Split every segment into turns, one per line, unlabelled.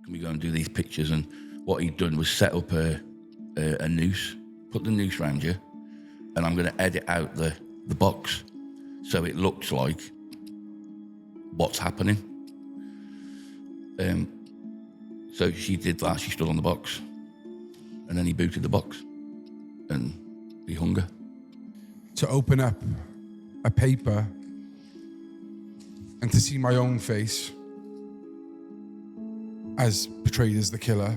can we go and do these pictures? And what he'd done was set up a noose, put the noose around you, and I'm going to edit out the box so it looks like what's happening. So she did that. She stood on the box, and then he booted the box, and he hung her.
To open up a paper and to see my own face as portrayed as the killer,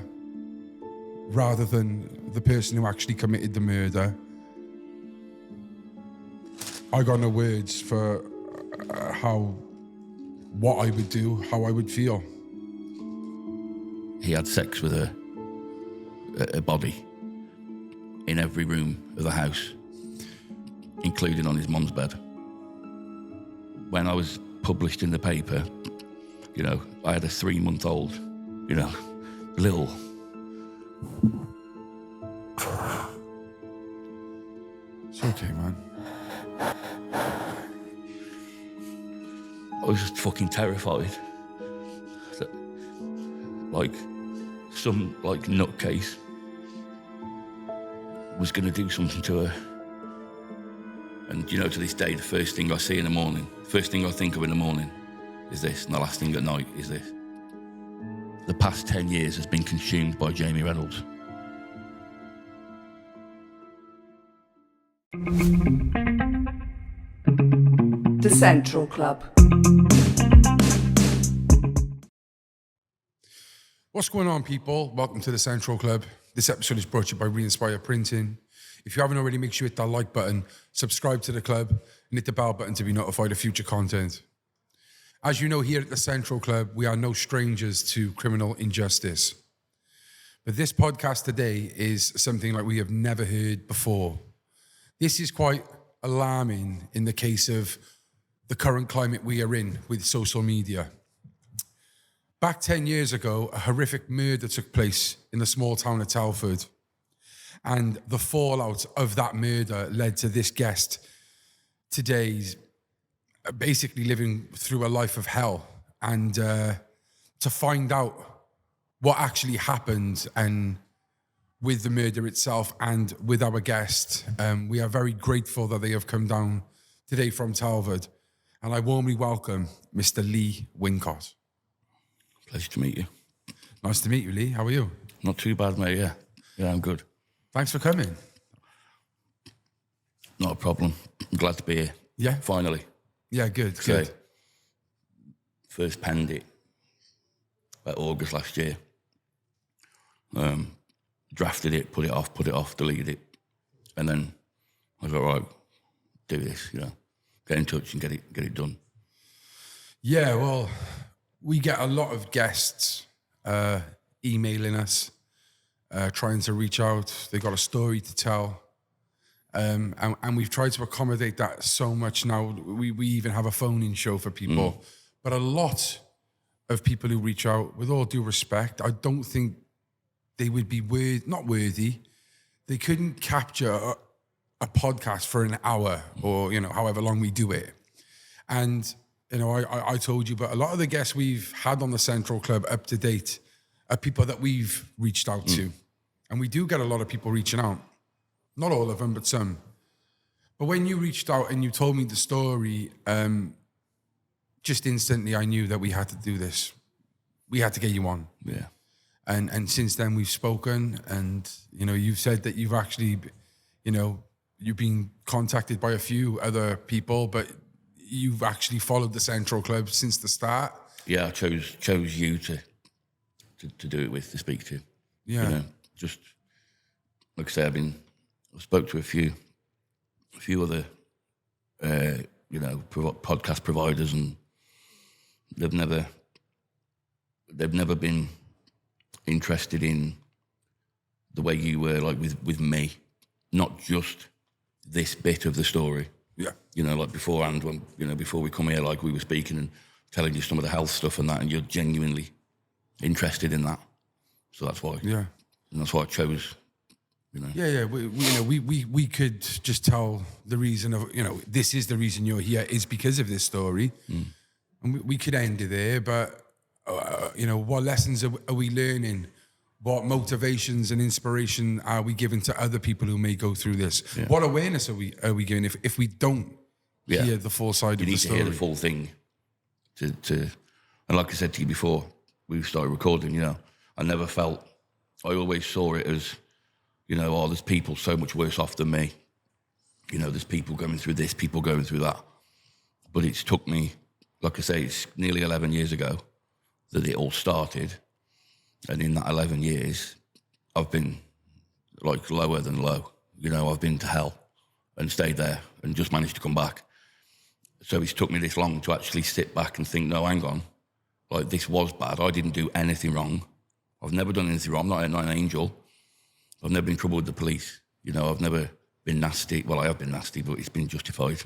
rather than the person who actually committed the murder, I got no words for what I would do, how I would feel.
He had sex with a body in every room of the house, including on his mum's bed. When I was published in the paper, you know, I had a 3-month-old, you know, little...
It's okay, man.
I was just fucking terrified that, like, some, like, nutcase was going to do something to her. And, you know, to this day, the first thing I see in the morning, first thing I think of in the morning is this, and the last thing at night is this. The past 10 years has been consumed by Jamie Reynolds.
The Central Club.
What's going on, people? Welcome to the Central Club. This episode is brought to you by Re-Inspire Printing. If you haven't already, make sure you hit that like button, subscribe to the club, and hit the bell button to be notified of future content. As you know, here at the Central Club, we are no strangers to criminal injustice. But this podcast today is something like we have never heard before. This is quite alarming in the case of the current climate we are in with social media. Back 10 years ago, a horrific murder took place in the small town of Telford. And the fallout of that murder led to this guest today's basically living through a life of hell. And to find out what actually happened and with the murder itself and with our guest, we are very grateful that they have come down today from Telford. And I warmly welcome Mr. Lee Wincott.
Pleasure to meet you.
Nice to meet you, Lee. How are you?
Not too bad, mate, yeah. Yeah, I'm good.
Thanks for coming.
Not a problem. I'm glad to be here.
Yeah?
Finally.
Yeah, good,
So,
good.
first penned it about August last year. Drafted it, put it off, deleted it. And then I was like, right, do this, you know. Get in touch and get it done.
Yeah, well, we get a lot of guests emailing us, trying to reach out. They got a story to tell. And we've tried to accommodate that so much now. We even have a phone-in show for people. But a lot of people who reach out, with all due respect, I don't think they would be not worthy. They couldn't capture a podcast for an hour or, you know, however long we do it. And, you know, I told you, but a lot of the guests we've had on the Central Club up to date are people that we've reached out to. And we do get a lot of people reaching out. Not all of them, but some. But when you reached out and you told me the story, just instantly I knew that we had to do this. We had to get you on.
Yeah.
And since then we've spoken, and, you know, you've said that you've actually, you know, you've been contacted by a few other people, but you've actually followed the Central Club since the start.
Yeah, I chose you to do it with, to speak to.
Yeah.
You know, just, like I say, I spoke to a few other, you know, podcast providers, and they've never been interested in the way you were, like with me, not just this bit of the story.
Yeah.
You know, like beforehand, when, you know, before we come here, like we were speaking and telling you some of the health stuff and that, and you're genuinely interested in that. So that's why.
Yeah.
And that's why I chose, you know.
Yeah. We could just tell the reason of, you know, this is the reason you're here is because of this story. And we could end it there, but what lessons are we learning? What motivations and inspiration are we giving to other people who may go through this?
Yeah.
What awareness are we giving if we don't hear the full side
you
of the story?
You need to hear the full thing. And like I said to you before we started recording, I never felt, I always saw it as, there's people so much worse off than me. There's people going through this, people going through that. But it's took me, like I say, it's nearly 11 years ago that it all started. And in that 11 years, I've been like lower than low. I've been to hell and stayed there and just managed to come back. So it's took me this long to actually sit back and think, no, hang on. Like, this was bad. I didn't do anything wrong. I've never done anything wrong. I'm not an angel. I've never been in trouble with the police. I've never been nasty. Well, I have been nasty, but it's been justified.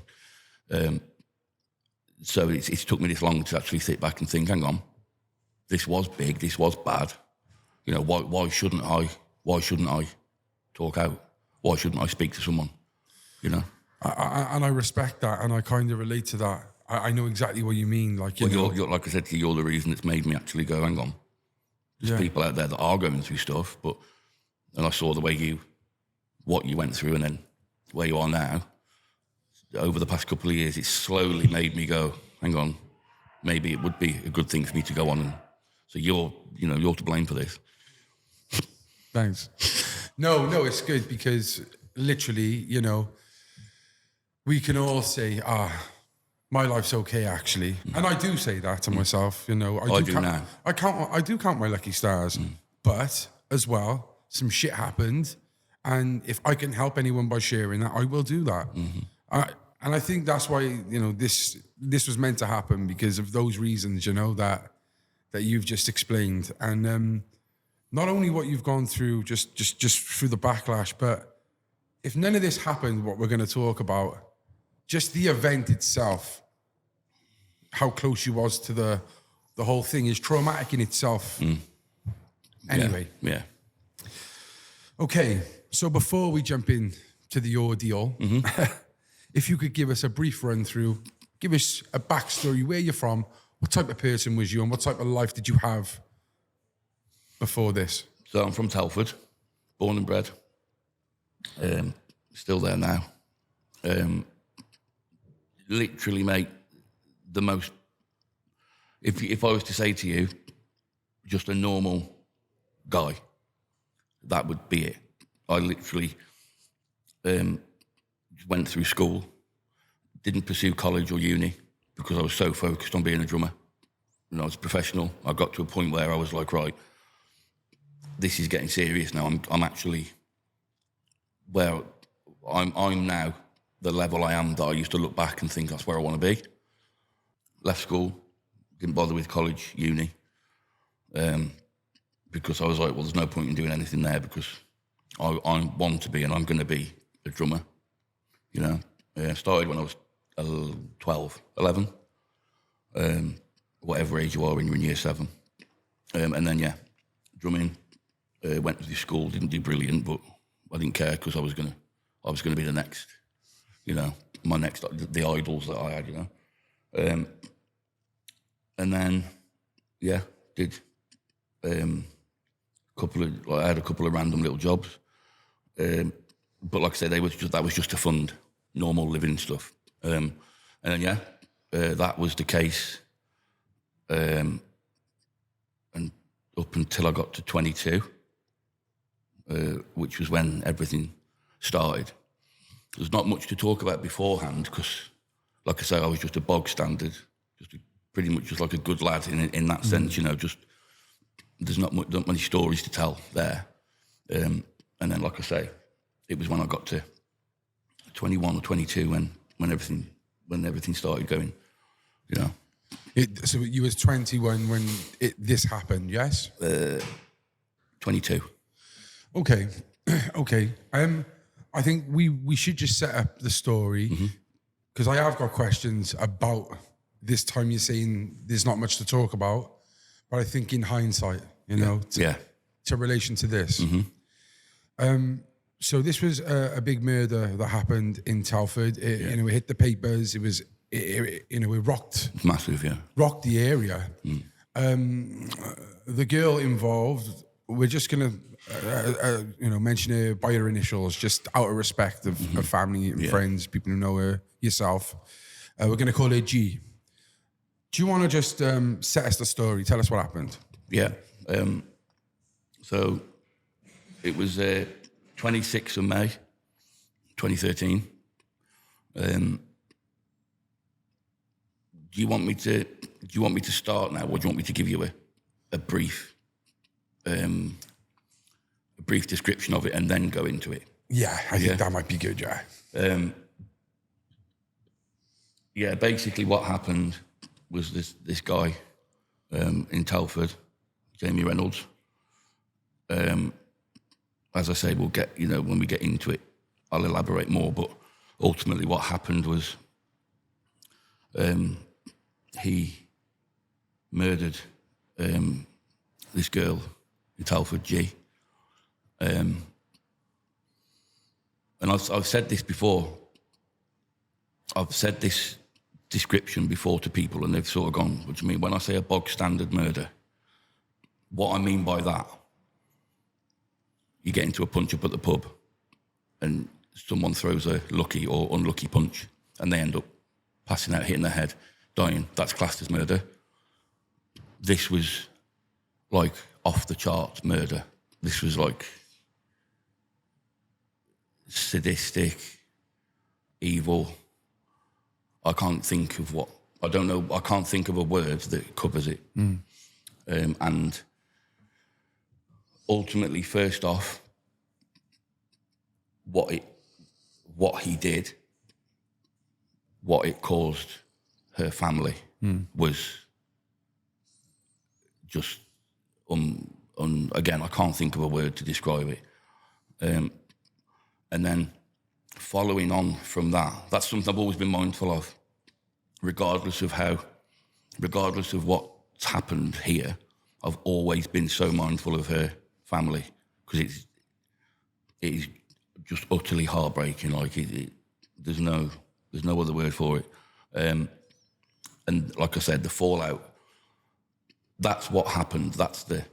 So it's took me this long to actually sit back and think, hang on, this was big, this was bad. Why shouldn't I talk out? Why shouldn't I speak to someone? And
I respect that, and I kind of relate to that. I know exactly what you mean. Like,
you're, like I said to you, you're the reason that's made me actually go, hang on. There's people out there that are going through stuff, and I saw the way what you went through, and then where you are now. Over the past couple of years, it's slowly made me go, hang on, maybe it would be a good thing for me to go on. And so you're to blame for this.
Thanks. No, it's good because literally, we can all say, my life's okay, actually. And I do say that to myself, I do now. I do count my lucky stars, but as well, some shit happened. And if I can help anyone by sharing that, I will do that. And I think that's why, this was meant to happen, because of those reasons, that you've just explained. And not only what you've gone through, just through the backlash, but if none of this happened, what we're going to talk about, just the event itself, how close you was to the whole thing is traumatic in itself. Anyway.
Yeah.
Okay, so before we jump in to the ordeal, if you could give us a brief run through, give us a backstory, where you're from, what type of person was you, and what type of life did you have before this?
So I'm from Telford, born and bred. Still there now. Literally, mate, the most... If I was to say to you, just a normal guy, that would be it. I literally went through school, didn't pursue college or uni because I was so focused on being a drummer. When I was professional, I got to a point where I was like, right, this is getting serious now. I'm actually where I'm now, the level I am that I used to look back and think that's where I want to be. Left school, didn't bother with college, uni, because I was like, well, there's no point in doing anything there because I want to be and I'm going to be a drummer. Started when I was 12, 11, whatever age you are when you're in year 7. And then, drumming, went to the school, didn't do brilliant, but I didn't care because I was going to be the next, the idols that I had, and then, did I had a couple of random little jobs, but like I said, that was just to fund normal living stuff. And then, that was the case, and up until I got to 22, which was when everything started. There's not much to talk about beforehand because, like I say, I was just a bog standard, pretty much just like a good lad in that sense, just there's not many stories to tell there. And then, like I say, it was when I got to 21 or 22 when everything started going,
So you was 21 when this happened, yes?
22.
Okay. I think we should just set up the story because I have got questions about this time. You're saying there's not much to talk about, but I think in hindsight, to relation to this. So this was a big murder that happened in Telford. It hit the papers. It rocked.
It's massive, yeah.
Rocked the area. The girl involved, we're just gonna, mention her by her initials, just out of respect of family and friends, people who know her, yourself. We're gonna call her G. Do you want to just set us the story? Tell us what happened.
Yeah. So it was 26th of May, 2013. Do you want me to start now, or do you want me to give you a brief description of it and then go into it?
Yeah, I think that might be good.
Yeah. Basically, what happened was this guy in Telford, Jamie Reynolds. As I say, we'll get, when we get into it, I'll elaborate more. But ultimately, what happened was he murdered this girl in Telford, G. And I've said this before. I've said this description before to people, and they've sort of gone, what do you mean? When I say a bog standard murder, what I mean by that, you get into a punch-up at the pub and someone throws a lucky or unlucky punch and they end up passing out, hitting their head, dying. That's classed as murder. This was like off-the-charts murder. This was like sadistic, evil. I can't think of I can't think of a word that covers it. And ultimately, first off, what he did, what it caused her family was just, again, I can't think of a word to describe it. And then following on from that, that's something I've always been mindful of, regardless of what's happened here. I've always been so mindful of her family, because it is just utterly heartbreaking. Like there's no other word for it. And like I said, the fallout. That's what happened. That's the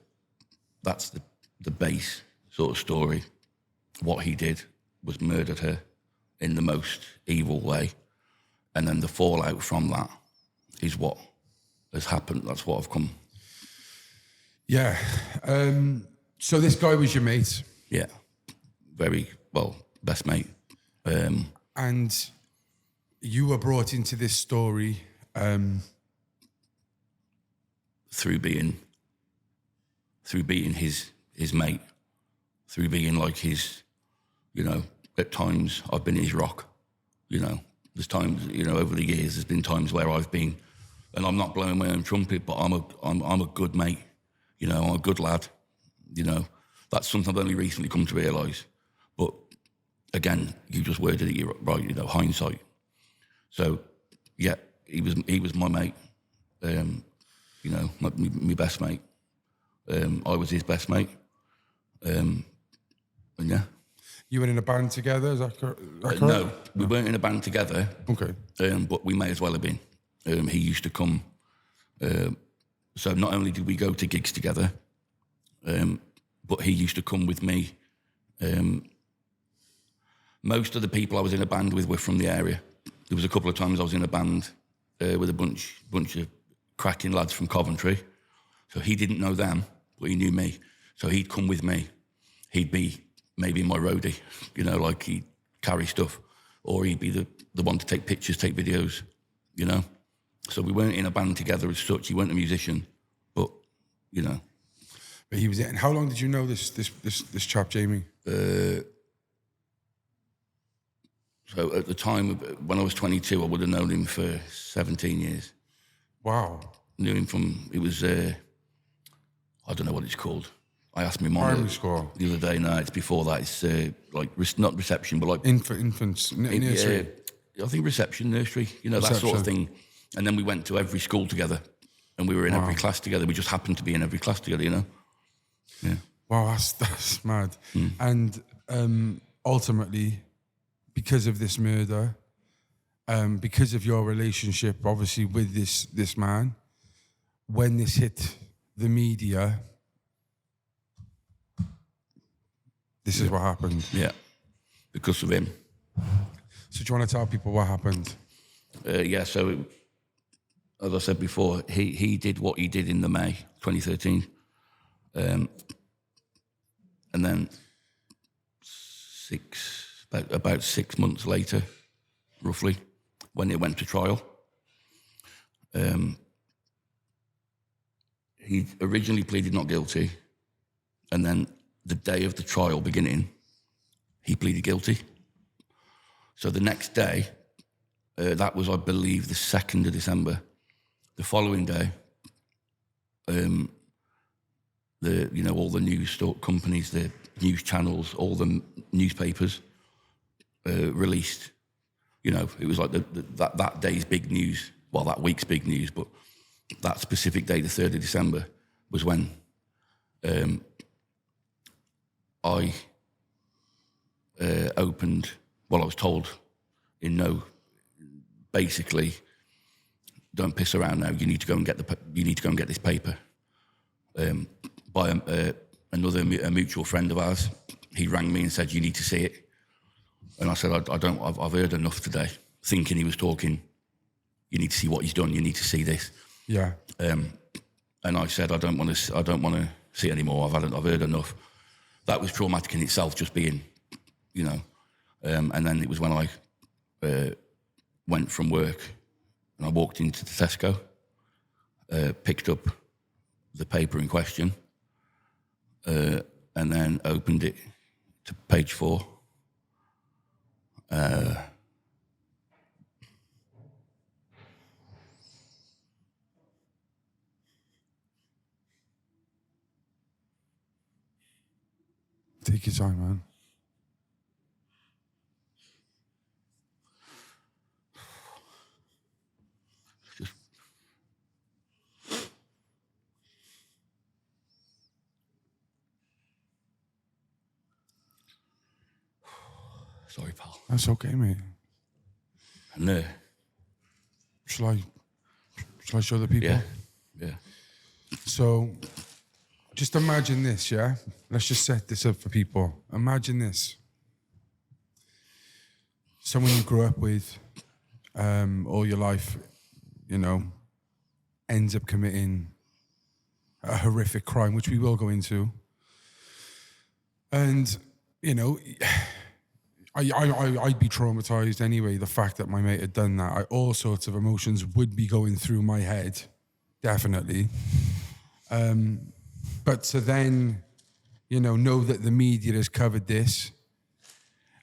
base sort of story. What he did was murdered her in the most evil way, and then the fallout from that is what has happened. That's what I've come.
Yeah. So this guy was your mate?
Yeah. Very well, best mate.
And you were brought into this story
through being his mate, through being like his, at times I've been his rock. There's times, over the years, there's been times where I've been, and I'm not blowing my own trumpet, but I'm a good mate. I'm a good lad. That's something I've only recently come to realise. But again, you just worded it right. Hindsight. So yeah, he was my mate. My best mate. I was his best mate. And yeah.
You were in a band together, is that correct?
No, we weren't in a band together.
Okay.
But we may as well have been. He used to come. So not only did we go to gigs together, but he used to come with me. Most of the people I was in a band with were from the area. There was a couple of times I was in a band with a bunch of cracking lads from Coventry. So he didn't know them, but he knew me. So he'd come with me. He'd be maybe my roadie, like he'd carry stuff, or he'd be the one to take pictures, take videos, So we weren't in a band together as such. He weren't a musician, but.
But he was in. How long did you know this chap, Jamie?
So at the time, when I was 22, I would have known him for 17 years.
Wow.
Knew him from, it was, I don't know what it's called. I asked my mum
Primary school.
The other day. No, it's before that. It's not reception, but like...
Infants, nursery.
I think reception, nursery, that sort of thing. And then we went to every school together, and we were in every class together. We just happened to be in every class together, Yeah.
Wow, that's mad. And ultimately, because of this murder, because of your relationship, obviously, with this man, when this hit the media, this is what happened.
Yeah, because of him.
So do you want to tell people what happened?
So as I said before, he did what he did in the May 2013. And then about 6 months later, roughly, when it went to trial, he originally pleaded not guilty, and then the day of the trial beginning, he pleaded guilty. So the next day, that was, I believe, the 2nd of December. The following day, all the news companies, the news channels, all the newspapers released. It was like that day's big news. Well, that week's big news, but that specific day, the 3rd of December, was when I opened. Well, I was told, basically, don't piss around now. You need to go and get this paper. By a mutual friend of ours, he rang me and said, "You need to see it." And I said, I've heard enough today," thinking he was talking. You need to see what he's done. You need to see this.
Yeah.
And I said, I don't want to see it anymore. I've heard enough. That was traumatic in itself, just being, and then it was when I went from work and I walked into the Tesco, picked up the paper in question, and then opened it to page 4.
Take your time, man.
Sorry, pal.
That's okay, mate.
And
Shall I show the people?
yeah.
So, just imagine this, yeah? Let's just set this up for people. Imagine this. Someone you grew up with all your life, ends up committing a horrific crime, which we will go into. And, I'd be traumatized anyway, the fact that my mate had done that. All sorts of emotions would be going through my head, definitely. But to then, know that the media has covered this,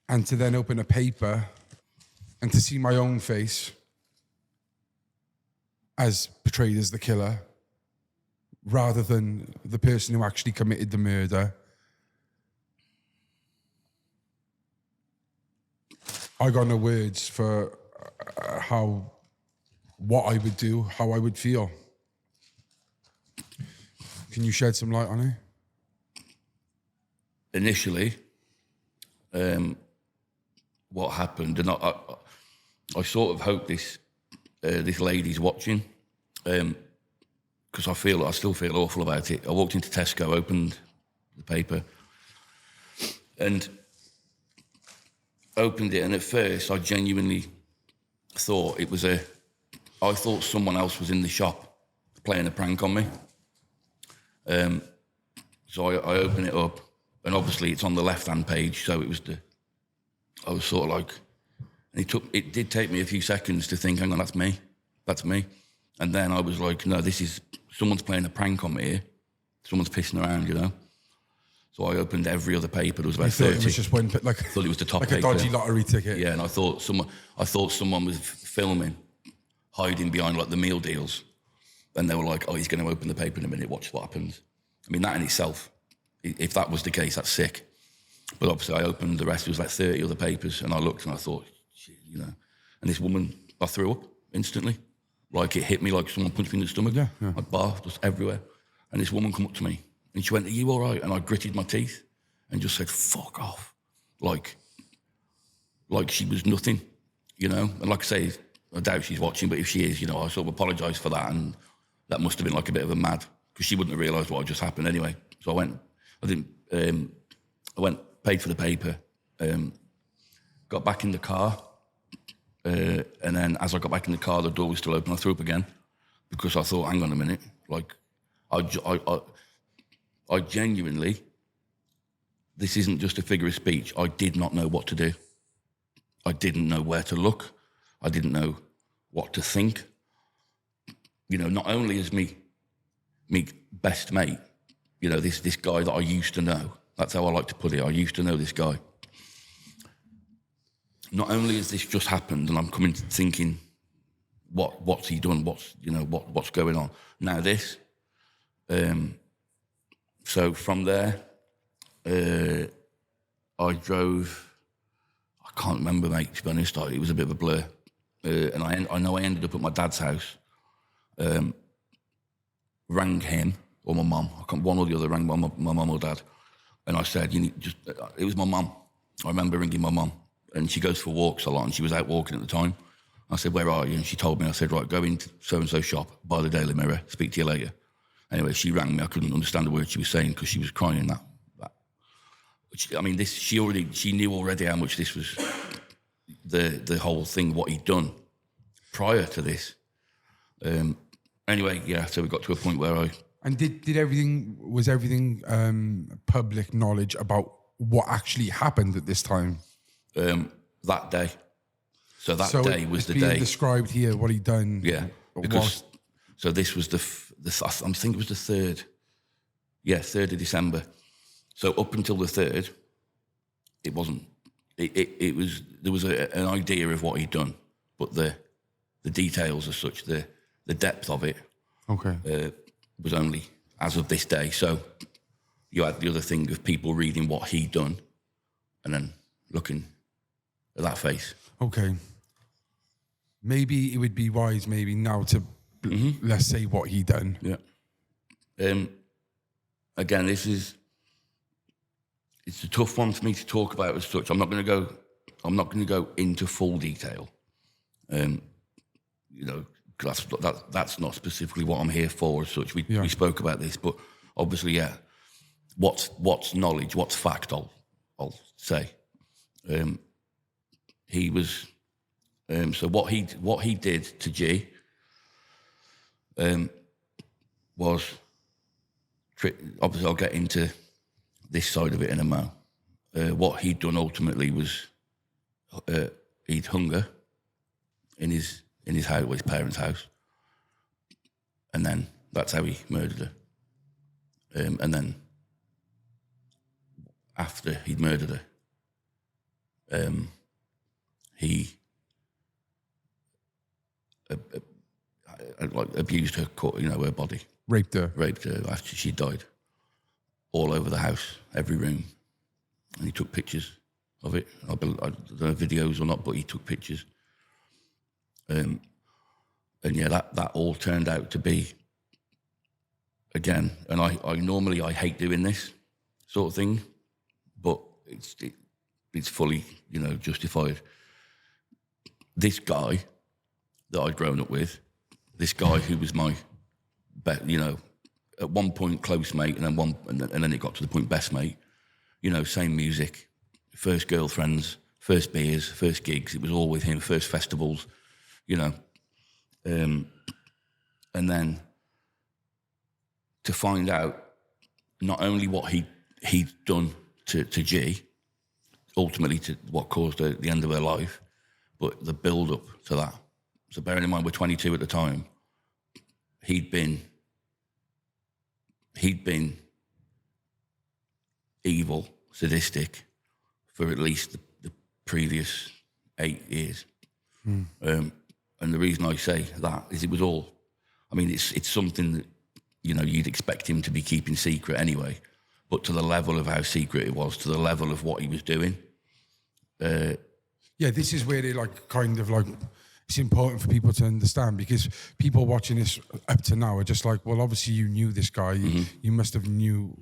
and to then open a paper and to see my own face as portrayed as the killer, rather than the person who actually committed the murder. I got no words for what I would do, how I would feel. Can you shed some light on it?
Initially, what happened, and I sort of hope this lady's watching, because I still feel awful about it. I walked into Tesco, opened the paper, and opened it, and at first I genuinely thought I thought someone else was in the shop playing a prank on me. So I open it up, and obviously it's on the left-hand page, so I was sort of like, and it did take me a few seconds to think, hang on, that's me. And then I was like, no, someone's playing a prank on me here. Someone's pissing around, So I opened every other paper. There was about 30.
It was just one, I
thought it was the top
like
paper.
A dodgy lottery ticket.
Yeah, and I thought someone was filming, hiding behind like the meal deals. And they were like, oh, he's going to open the paper in a minute, watch what happens. I mean, that in itself, if that was the case, that's sick. But obviously I opened the rest, it was like 30 other papers, and I looked and I thought, shit, And this woman, I threw up instantly. Like it hit me like someone punched me in the stomach.
Yeah.
Like barf, just everywhere. And this woman come up to me and she went, are you all right? And I gritted my teeth and just said, fuck off. Like she was nothing, And like I say, I doubt she's watching, but if she is, I sort of apologise for that. And that must have been like a bit of a mad, because she wouldn't have realised what had just happened anyway. So I went, paid for the paper, got back in the car, and then as I got back in the car, the door was still open. I threw up again because I thought, hang on a minute, like I genuinely, this isn't just a figure of speech. I did not know what to do. I didn't know where to look. I didn't know what to think. You know, not only as me best mate, you know, this guy that I used to know. That's how I like to put it. I used to know this guy. Not only has this just happened, and I'm coming to thinking, what's he done? What's going on? Now this. So from there, I drove. I can't remember, mate. To be honest, it was a bit of a blur. And I know I ended up at my dad's house. Rang him or my mum. One or the other rang my mum or dad. And I said, it was my mum. I remember ringing my mum. And she goes for walks a lot, and she was out walking at the time. I said, where are you? And she told me. I said, right, go into so-and-so shop, buy the Daily Mirror, speak to you later. Anyway, she rang me. I couldn't understand a word she was saying because she was crying that. Which, I mean, she knew already how much this was, the whole thing, what he'd done prior to this. Anyway, yeah, so we got to a point where I...
And was everything public knowledge about what actually happened at this time?
That day. So that day was the day.
It's being described here, what he'd done.
Yeah, because... So this was I think it was the 3rd. Yeah, 3rd of December. So up until the 3rd, it wasn't... It was... There was an idea of what he'd done, but the details as such, the depth of it...
Okay.
Was only as of this day. So you had the other thing of people reading what he'd done and then looking at that face.
Okay. Maybe it would be wise maybe now to, let's say, what he done.
Yeah. Again, it's a tough one for me to talk about as such. I'm not going to go into full detail. You know, that's not specifically what I'm here for as such. We spoke about this, but obviously, yeah, what's knowledge, what's fact, I'll say. He was, so what he did to G was, obviously I'll get into this side of it in a mo. What he'd done ultimately was, he'd hung her in his house, his parents' house, and then that's how he murdered her. And then after he'd murdered her, he abused her, her body, raped her after she died, all over the house, every room, and he took pictures of it. I don't know videos or not, but he took pictures. And yeah, that all turned out to be, again, and I normally hate doing this sort of thing, but it's fully, justified. This guy that I'd grown up with, this guy who was my, at one point close mate, and then it got to the point best mate, same music, first girlfriends, first beers, first gigs, it was all with him, first festivals, and then to find out not only what he'd done to G, ultimately to what caused the end of her life, but the build-up to that. So bearing in mind we're 22 at the time, he'd been evil, sadistic for at least the previous 8 years. And the reason I say that is it was all, it's something that, you'd expect him to be keeping secret anyway, but to the level of how secret it was, to the level of what he was doing.
This is where it's important for people to understand, because people watching this up to now are just like, well, obviously you knew this guy, you must have knew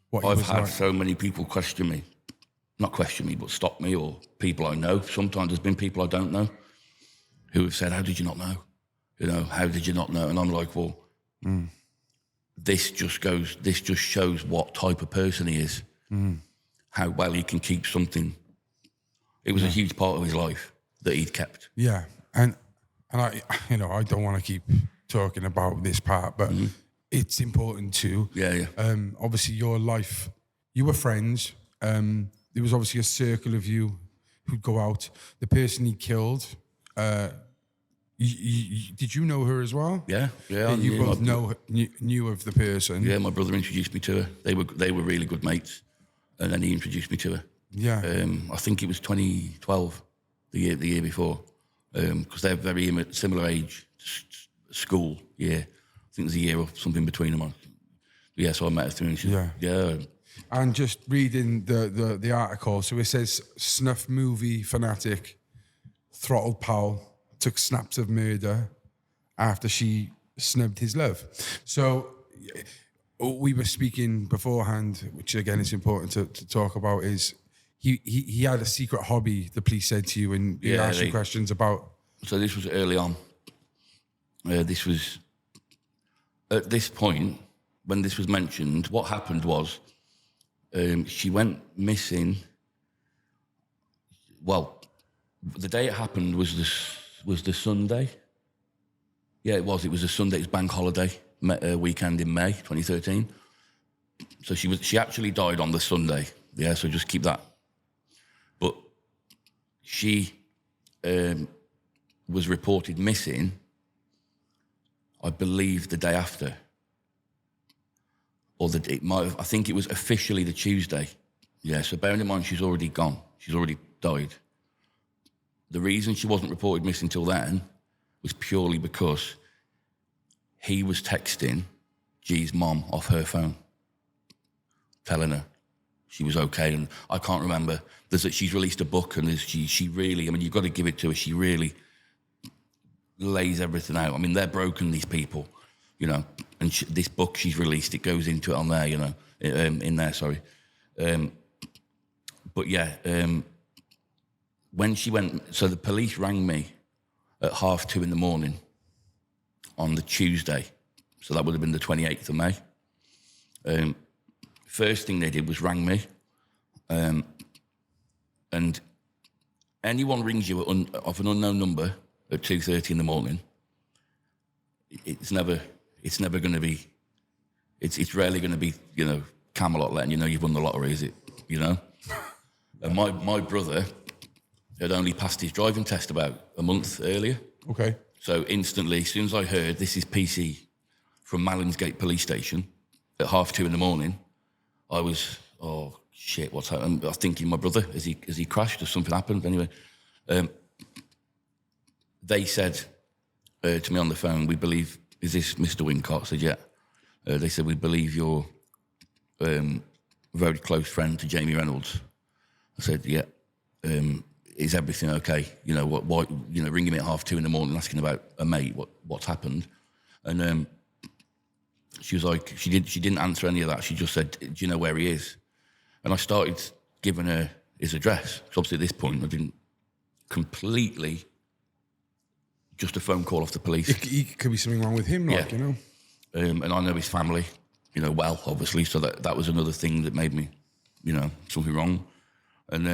what he was like. I've had
so many people question me, not question me, but stop me, or people I know. Sometimes there's been people I don't know who have said, how did you not know? How did you not know? And I'm like, well, This just shows what type of person he is, how well he can keep something. It was a huge part of his life that he'd kept.
Yeah, and I, I don't want to keep talking about this part, but it's important too.
Yeah.
Obviously, your life, you were friends. There was obviously a circle of you who'd go out. The person he killed, did you know her as well?
Yeah.
You both knew of the person.
Yeah, my brother introduced me to her. They were really good mates, and then he introduced me to her.
Yeah.
I think it was 2012, the year before, because they're very similar age, school year. I think there's a year or something between them. Yeah, so I met her through. Yeah.
And just reading the article, so it says snuff movie fanatic throttled pal, took snaps of murder after she snubbed his love. So we were speaking beforehand, which again is important to talk about, is he had a secret hobby, the police said to you, and he asked you questions about.
So this was early on. This was, at this point, when this was mentioned, what happened was she went missing. Well, the day it happened was the Sunday. Yeah, it was. It was a Sunday. It was bank holiday weekend in May 2013. So she actually died on the Sunday. Yeah, so just keep that. But she was reported missing, I believe, the day after. Or I think it was officially the Tuesday. Yeah, so bearing in mind she's already gone. She's already died. The reason she wasn't reported missing till then was purely because he was texting G's mom off her phone, telling her she was okay. And I can't remember. She's released a book, and she really, I mean, you've got to give it to her. She really lays everything out. I mean, they're broken, these people, and this book she's released, it goes into it on there, in there, sorry. But yeah, when she went, so the police rang me at 2:30 in the morning on the Tuesday. So that would have been the 28th of May. First thing they did was rang me. And anyone rings you off an unknown number at 2:30 in the morning, it's never going to be, it's rarely going to be, Camelot letting you know you've won the lottery, is it? And my brother had only passed his driving test about a month earlier.
Okay.
So instantly, as soon as I heard this is PC from Mallinsgate Police Station at 2:30 in the morning, I was, oh shit, what's happened? I was thinking, my brother, has he crashed? Has something happened? Anyway, they said to me on the phone, we believe, is this Mr. Wincott? I said, yeah. They said, we believe you're a very close friend to Jamie Reynolds. I said, yeah. Is everything okay? Why ringing me at 2:30 in the morning asking about a mate, what's happened? And she was like, she didn't answer any of that. She just said, do you know where he is? And I started giving her his address. Because obviously at this point I didn't completely, just a phone call off the police.
It could be something wrong with him,
and I know his family, well, obviously, so that was another thing that made me, something wrong. And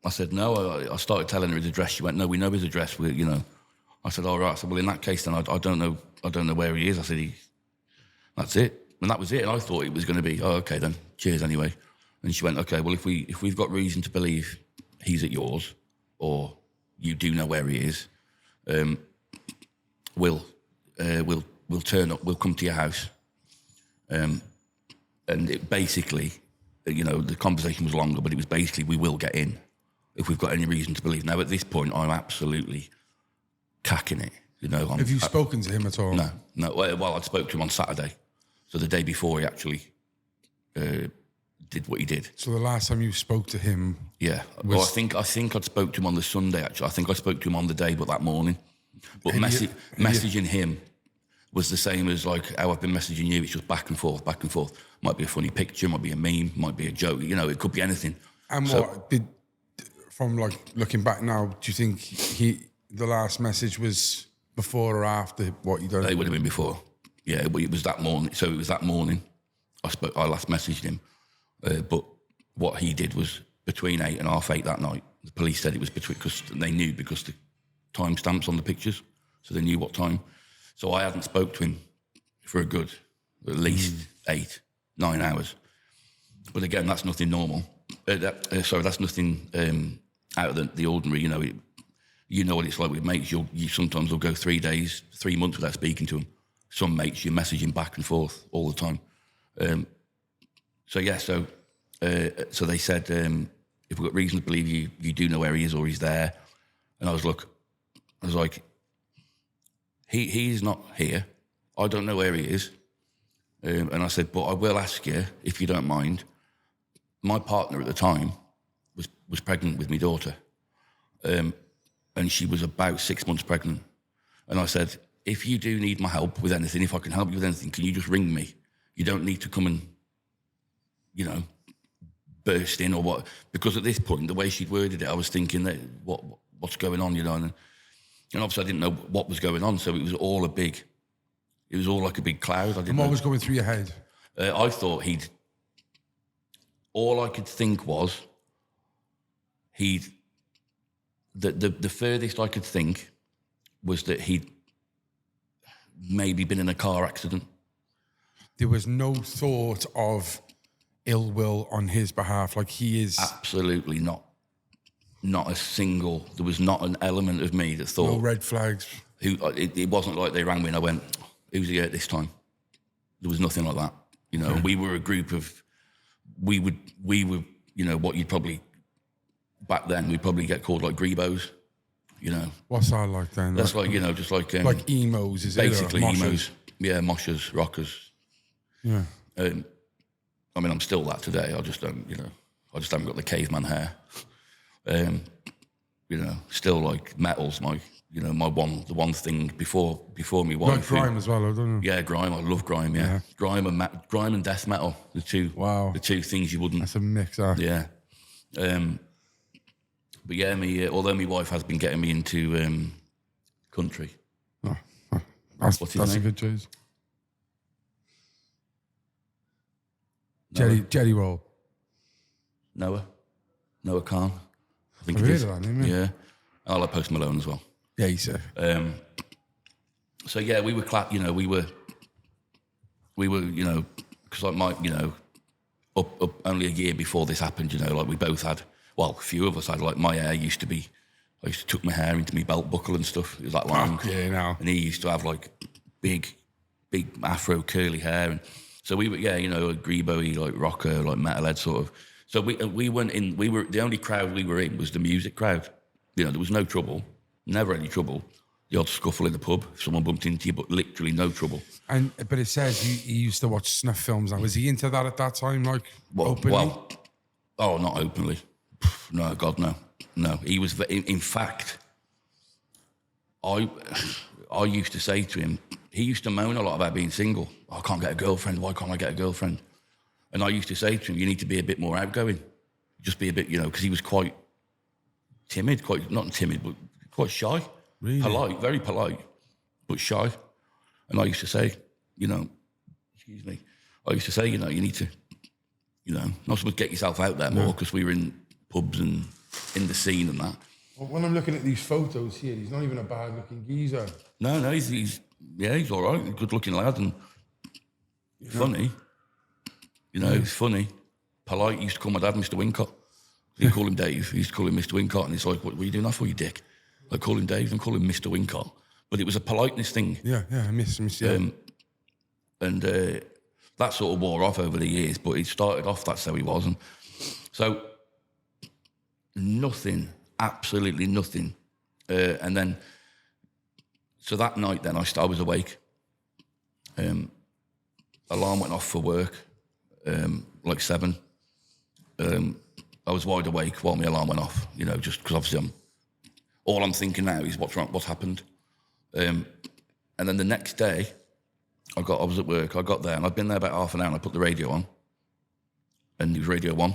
I said, no, I started telling her his address. She went, no, we know his address. I said, all right. I said, well, in that case, then I don't know where he is. I said, that's it. And that was it. And I thought it was going to be, oh, okay, then cheers anyway. And she went, okay, well, if we've got reason to believe he's at yours, or you do know where he is, we'll turn up, we'll come to your house. And it basically, the conversation was longer, but it was basically, we will get in if we've got any reason to believe. Now, at this point, I'm absolutely cacking it.
Have you spoken to him at all?
No. Well, I spoke to him on Saturday, so the day before he actually did what he did.
So the last time you spoke to him,
yeah. Well, I think I'd spoke to him on the Sunday. Actually, I think I spoke to him on the day, but that morning. But messaging him was the same as like how I've been messaging you. It's just back and forth, back and forth. Might be a funny picture, might be a meme, might be a joke. It could be anything.
And from like looking back now, do you think the last message was before or after what you done?
It would have been before. Yeah, well, it was that morning. So it was that morning I last messaged him. But what he did was between 8 and half 8 that night, the police said it was between, because they knew, because the timestamps on the pictures, so they knew what time. So I hadn't spoke to him for a good, at least 8, 9 hours. But again, that's nothing normal. That's nothing out of the ordinary. You know what it's like with mates. You sometimes will go 3 days, 3 months without speaking to them. Some mates, you're messaging back and forth all the time. So they said, if we've got reason to believe you do know where he is or he's there. And I was like, he's not here. I don't know where he is. And I said, but I will ask you, if you don't mind. My partner at the time was pregnant with my daughter. And she was about 6 months pregnant. And I said, if you do need my help with anything, if I can help you with anything, can you just ring me? You don't need to come and, burst in or what. Because at this point, the way she'd worded it, I was thinking that what's going on, and obviously I didn't know what was going on. So it was all like a big cloud.
And what was going through your head?
I thought all I could think was the furthest I could think was that he'd maybe been in a car accident.
There was no thought of ill will on his behalf, like he is...
Absolutely not. Not a single... There was not an element of me that thought...
No red flags.
It wasn't like they rang me and I went, who's he at this time? There was nothing like that.
Okay.
We were a group of... We were, what you'd probably... Back then, we'd probably get called like grebos,
What's that like then?
That's like just like...
like emos, is
basically
it?
Basically emos. Yeah, moshers, rockers.
Yeah.
I'm still that today. I just don't, I just haven't got the caveman hair. Still like metal's my, the one thing before me wife.
Like grime as well, don't you?
Yeah, grime. I love grime. Yeah, grime and death metal. The two.
Wow.
The two things you wouldn't.
That's a mix. That.
Yeah. But yeah, although my wife has been getting me into country.
That's a good choice. Jerry Roll.
Noah Khan. I think
I've
it
heard
is.
of that name, yeah.
Yeah. I like Post Malone as well.
Yeah, you said.
So yeah, we were we were, because like up only a year before this happened, like we both had, well, a few of us had, like my hair used to be, I used to tuck my hair into my belt buckle and stuff. It was that long.
Yeah, now.
And he used to have like big afro curly hair. And so we were, a grebo-y, like rocker, like metalhead sort of. So we went in, the only crowd we were in was the music crowd. There was no trouble, never any trouble. The odd scuffle in the pub, if someone bumped into you, but literally no trouble.
But it says he used to watch snuff films. Now, was he into that at that time, like openly?
Not openly. No, God, no. No, he was, in fact, I used to say to him, he used to moan a lot about being single. I can't get a girlfriend. Why can't I get a girlfriend? And I used to say to him, you need to be a bit more outgoing. Just be a bit, because he was quite timid, not timid, but quite shy.
Really?
Polite, very polite, but shy. And I used to say, excuse me, I used to say, you need to, not so much get yourself out there more, because we were in pubs and in the scene and that.
Well, when I'm looking at these photos here, he's not even a bad looking geezer.
No, he's all right, good looking lad and funny. He's funny, polite. He used to call my dad Mr. Wincott. He'd call him Dave. He used to call him Mr. Wincott, and he's like, what are you doing that for, you dick? Like, call him Dave and call him Mr. Wincott. But it was a politeness thing.
Yeah, I miss yeah.
And that sort of wore off over the years, but it started off, that's how he was. And so nothing, absolutely nothing. And then, so that night then, I was awake. Alarm went off for work, like 7. I was wide awake while my alarm went off, just because obviously all I'm thinking now is what's happened. And then the next day, I was at work, I got there, and I'd been there about half an hour, and I put the radio on, and it was Radio 1,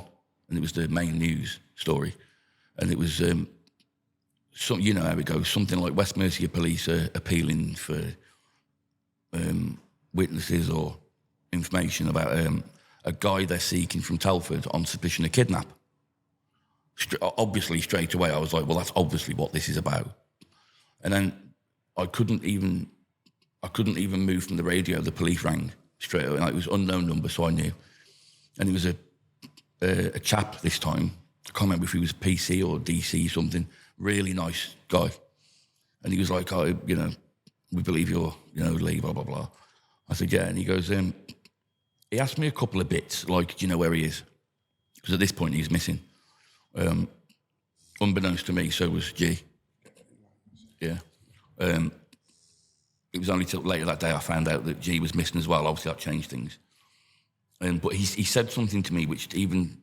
and it was the main news story. And it was, how it goes, something like West Mercia police are appealing for witnesses or information about a guy they're seeking from Telford on suspicion of kidnap. Obviously, straight away, I was like, well, that's obviously what this is about. And then I couldn't even move from the radio. The police rang straight away. Like, it was unknown number, so I knew. And it was a chap this time. I can't remember if he was PC or DC something. Really nice guy. And he was like, oh, you know, we believe you're, you know, Lee, blah, blah, blah. I said, yeah. And he goes, he asked me a couple of bits, like, do you know where he is? Because at this point, he's missing. Unbeknownst to me, so was G. Yeah. It was only till later that day I found out that G was missing as well. Obviously, that changed things. But he said something to me which even,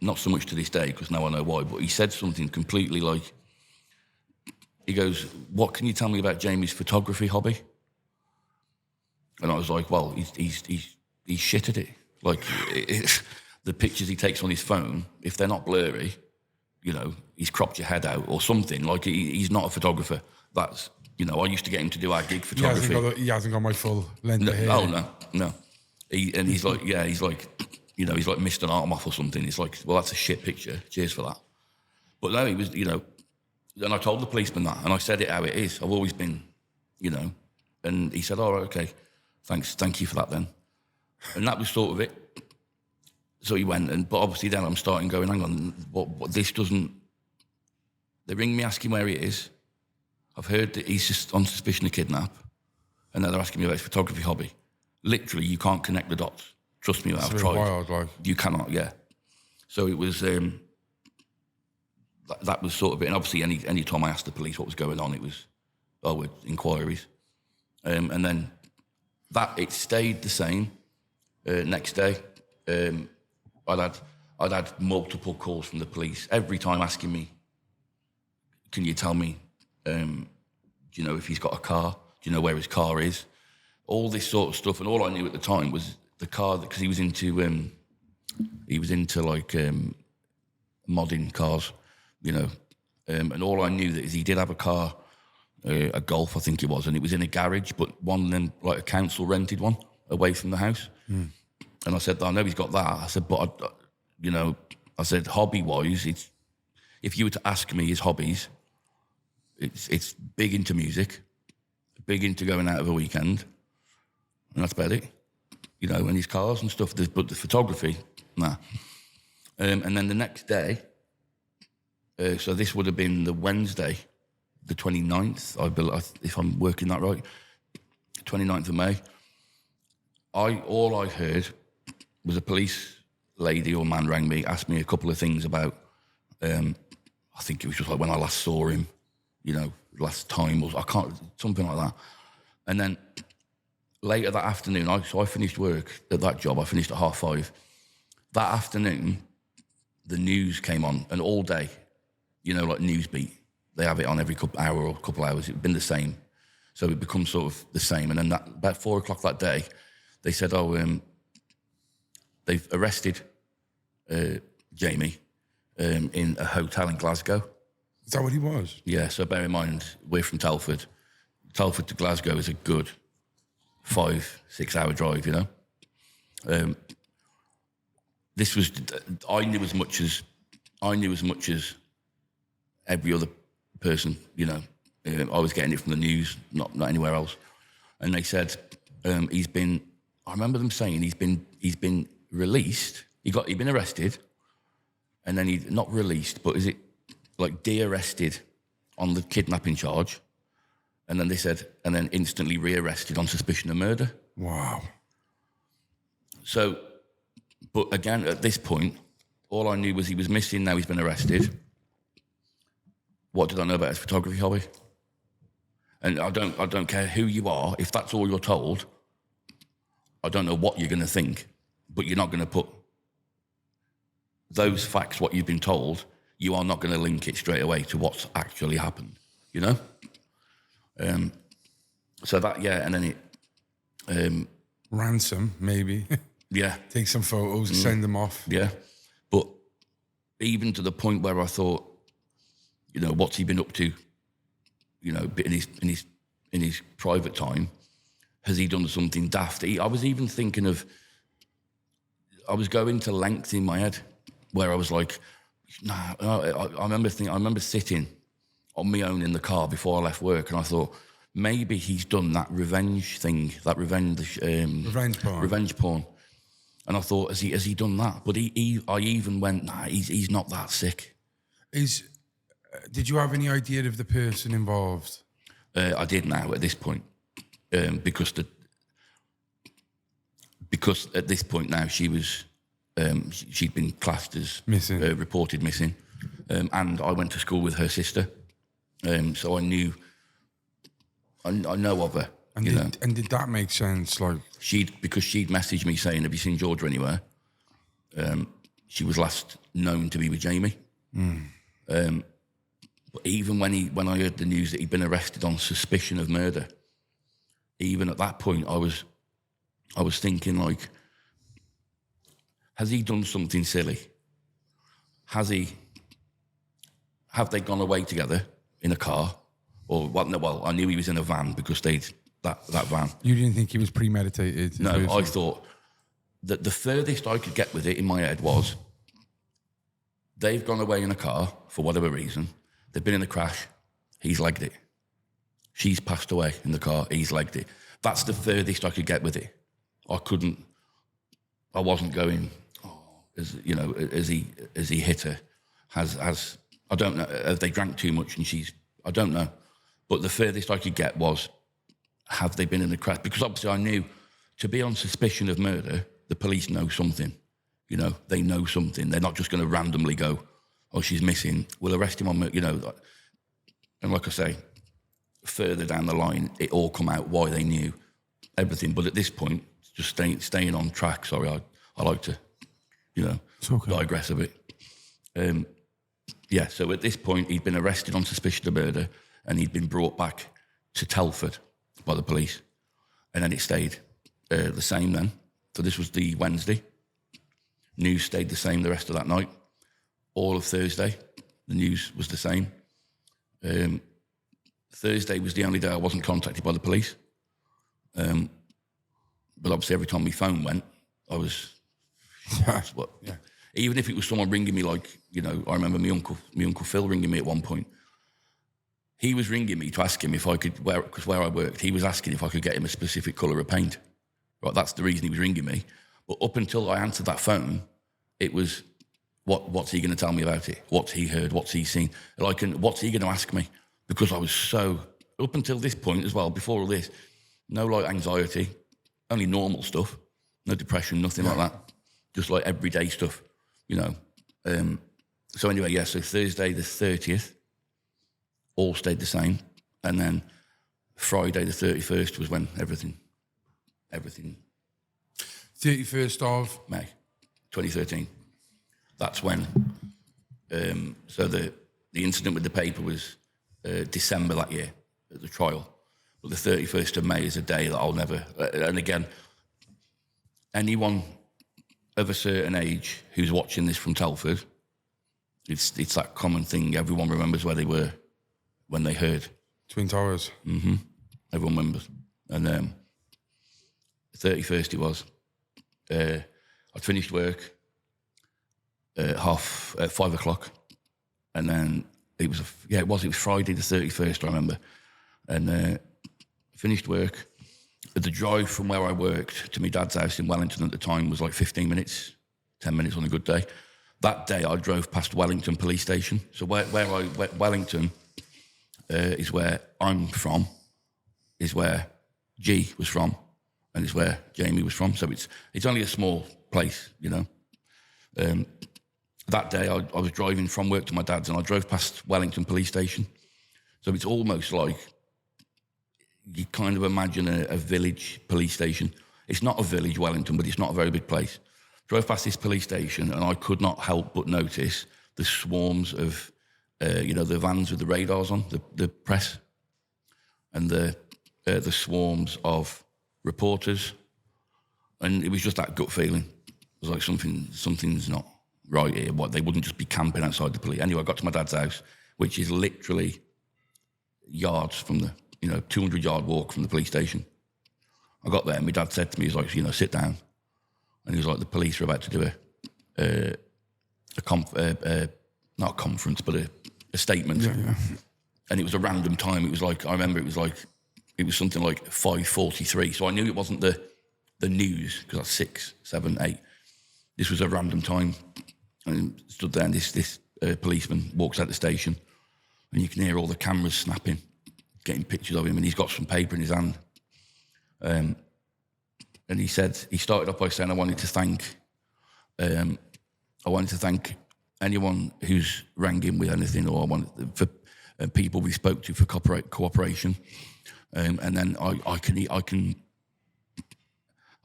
not so much to this day, because now I know why, but he said something completely like, he goes, what can you tell me about Jamie's photography hobby? And I was like, well, he's shit at it. Like, the pictures he takes on his phone, if they're not blurry, you know, he's cropped your head out or something. Like, he's not a photographer. That's, you know, I used to get him to do our gig photography.
He hasn't got my full length of hair.
Oh, no. He's like, yeah, he's like, you know, he's like missed an arm off or something. It's like, well, that's a shit picture. Cheers for that. But no, he was, you know, and I told the policeman that, and I said it how it is. I've always been, you know. And he said, all right, okay, thank you for that then. And that was sort of it. So he went, but obviously then I'm starting going, hang on, what this doesn't... They ring me asking where he is. I've heard that he's just on suspicion of kidnap, and now they're asking me about his photography hobby. Literally, you can't connect the dots. Trust me, I've tried.
Wild, like.
You cannot, yeah. So it was... that was sort of it. And obviously, any time I asked the police what was going on, it was, inquiries. And then it stayed the same. Next day, I'd had multiple calls from the police, every time asking me, can you tell me, do you know if he's got a car? Do you know where his car is? All this sort of stuff. And all I knew at the time was the car, because he was into like modding cars, you know. And all I knew is he did have a car, a Golf, I think it was, and it was in a garage, but one of them, like a council rented one away from the house. Mm. And I said, I know he's got that. I said, but, you know, I said, hobby-wise, if you were to ask me his hobbies, it's big into music, big into going out of a weekend, and that's about it. You know, and his cars and stuff, but the photography, nah. And then the next day, so this would have been the Wednesday, the 29th, I believe, if I'm working that right, 29th of May. All I heard was a police lady or man rang me, asked me a couple of things about, I think it was just like when I last saw him, you know, last time, or something like that. And then later that afternoon, so I finished work at that job, I finished at 5:30. That afternoon, the news came on, and all day, you know, like Newsbeat, they have it on every hour or couple hours. It's been the same. So it becomes sort of the same. And then about 4 o'clock that day, they said, they've arrested Jamie in a hotel in Glasgow.
Is that what he was?
Yeah, so bear in mind, we're from Telford. Telford to Glasgow is a good 5-6 hour drive, you know. This was, I knew as much as every other person, you know. I was getting it from the news, not anywhere else. And they said he's been, I remember them saying he's been released. He'd been arrested, and then not released, but is it like de-arrested on the kidnapping charge? And then they said, and then instantly re-arrested on suspicion of murder.
Wow.
So, but again, at this point, all I knew was he was missing, now he's been arrested. What did I know about his photography hobby? And I don't care who you are, if that's all you're told, I don't know what you're going to think, but you're not going to put those facts, what you've been told, you are not going to link it straight away to what's actually happened, you know? So that, yeah, and then it...
ransom, maybe.
Yeah.
Take some photos, send them off.
Yeah. But even to the point where I thought, you know, what's he been up to, you know, in his private time? has he done something daft? I was even thinking of, I was going to lengths in my head where I was like, nah, I remember sitting on my own in the car before I left work, and I thought, maybe he's done that revenge thing, that revenge porn. And I thought, has he done that? But I even went, nah, he's not that sick.
Did you have any idea of the person involved?
I did now at this point, because at this point now she'd been classed as
missing,
reported missing, and I went to school with her sister, so I knew. I know of her.
And did that make sense? Like
because she'd messaged me saying, "Have you seen Georgia anywhere?" She was last known to be with Jamie. But even when I heard the news that he'd been arrested on suspicion of murder, even at that point, I was thinking, like, has he done something silly? Have they gone away together in a car? Or what? No, well, I knew he was in a van because that van.
You didn't think he was premeditated?
No, I thought that the furthest I could get with it in my head was they've gone away in a car for whatever reason. They've been in a crash. He's legged it. She's passed away in the car. He's legged it. That's the furthest I could get with it. I wasn't going, as he hit her. I don't know. Have they drank too much and I don't know. But the furthest I could get was, have they been in a crash? Because obviously I knew to be on suspicion of murder, the police know something. They know something. They're not just going to randomly go, oh, she's missing, we'll arrest him on, and like I say, further down the line, it all come out why they knew everything. But at this point, just staying on track. Sorry, I like to, digress a bit. So at this point, he'd been arrested on suspicion of murder, and he'd been brought back to Telford by the police, and then it stayed the same then. So this was the Wednesday. News stayed the same the rest of that night. All of Thursday, the news was the same. Thursday was the only day I wasn't contacted by the police. But obviously every time my phone went, I was... Yeah. Even if it was someone ringing me, like, I remember my uncle Phil ringing me at one point. He was ringing me to ask him if I could, because where I worked, he was asking if I could get him a specific colour of paint. Right, that's the reason he was ringing me. But up until I answered that phone, it was... What's he going to tell me about it? What's he heard? What's he seen? What's he going to ask me? Because I was so, up until this point as well, before all this, no anxiety, only normal stuff, no depression, nothing like that, just like everyday stuff, So anyway, so Thursday the 30th, all stayed the same, and then Friday the 31st was when everything.
31st of
May, 2013. That's when, so the incident with the paper was December that year at the trial. But the 31st of May is a day that I'll never, and again, anyone of a certain age who's watching this from Telford, it's that common thing. Everyone remembers where they were when they heard.
Twin Towers.
Mm-hmm. Everyone remembers. And 31st it was. I'd finished work. 5 o'clock, and then it was Friday the 31st, I remember, and finished work. The drive from where I worked to my dad's house in Wellington at the time was like 15 minutes, 10 minutes on a good day. That day I drove past Wellington police station. So Wellington is where I'm from, is where G was from, and it's where Jamie was from. So it's only a small place, That day, I was driving from work to my dad's, and I drove past Wellington police station. So it's almost like you kind of imagine a village police station. It's not a village, Wellington, but it's not a very big place. Drove past this police station, and I could not help but notice the swarms of, the vans with the radars on, the press, and the swarms of reporters. And it was just that gut feeling. It was like something's not right here. They wouldn't just be camping outside the police. Anyway, I got to my dad's house, which is literally yards from the, 200-yard walk from the police station. I got there and my dad said to me, he was like, sit down. And he was like, the police are about to do not a conference, but a statement.
Yeah.
And it was a random time. It was like, I remember it was something like 5:43. So I knew it wasn't the news, because that's 6, 7, 8. This was a random time. And stood there and this policeman walks out the station and you can hear all the cameras snapping, getting pictures of him, and he's got some paper in his hand. And he started off by saying, I wanted to thank anyone who's rang in with anything, or I wanted for people we spoke to for cooperation. And then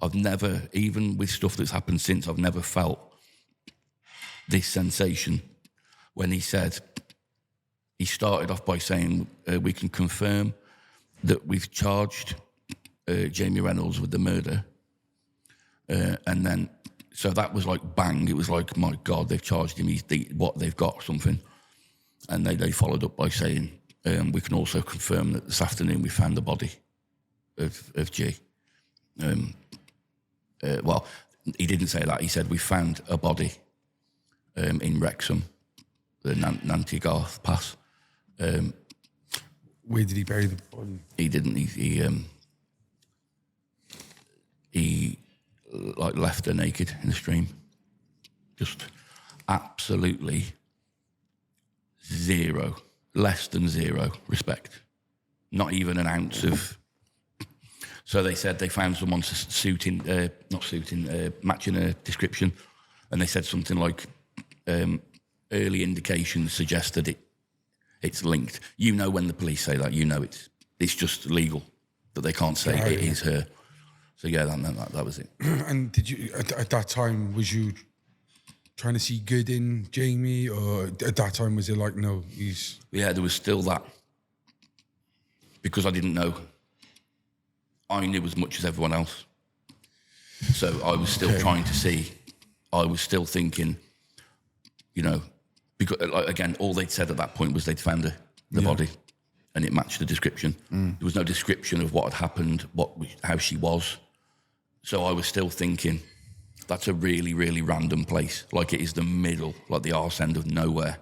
I've never, even with stuff that's happened since, I've never felt this sensation when he started off by saying, we can confirm that we've charged Jamie Reynolds with the murder. And then, so that was like bang. It was like, my God, they've charged him. They've got something. And they followed up by saying, we can also confirm that this afternoon we found the body of G. Well, he didn't say that. He said, we found a body in Wrexham, the Nanty Garth Pass.
Where did he bury the body?
He didn't. He like left her naked in the stream. Just absolutely zero, less than zero respect. Not even an ounce of. So they said they found someone matching a description, and they said something like, early indications suggest that it's linked. When the police say that, it's just legal, that they can't say it is her. So yeah, that was it.
And did you, at that time, was you trying to see good in Jamie, or at that time was it like, no, he's...
Yeah, there was still that. Because I didn't know. I knew as much as everyone else. So I was still trying to see. I was still thinking, because again, all they'd said at that point was they'd found the body, and it matched the description. There was no description of what had happened, how she was. So I was still thinking, that's a really, really random place. Like it is the middle, like the arse end of nowhere.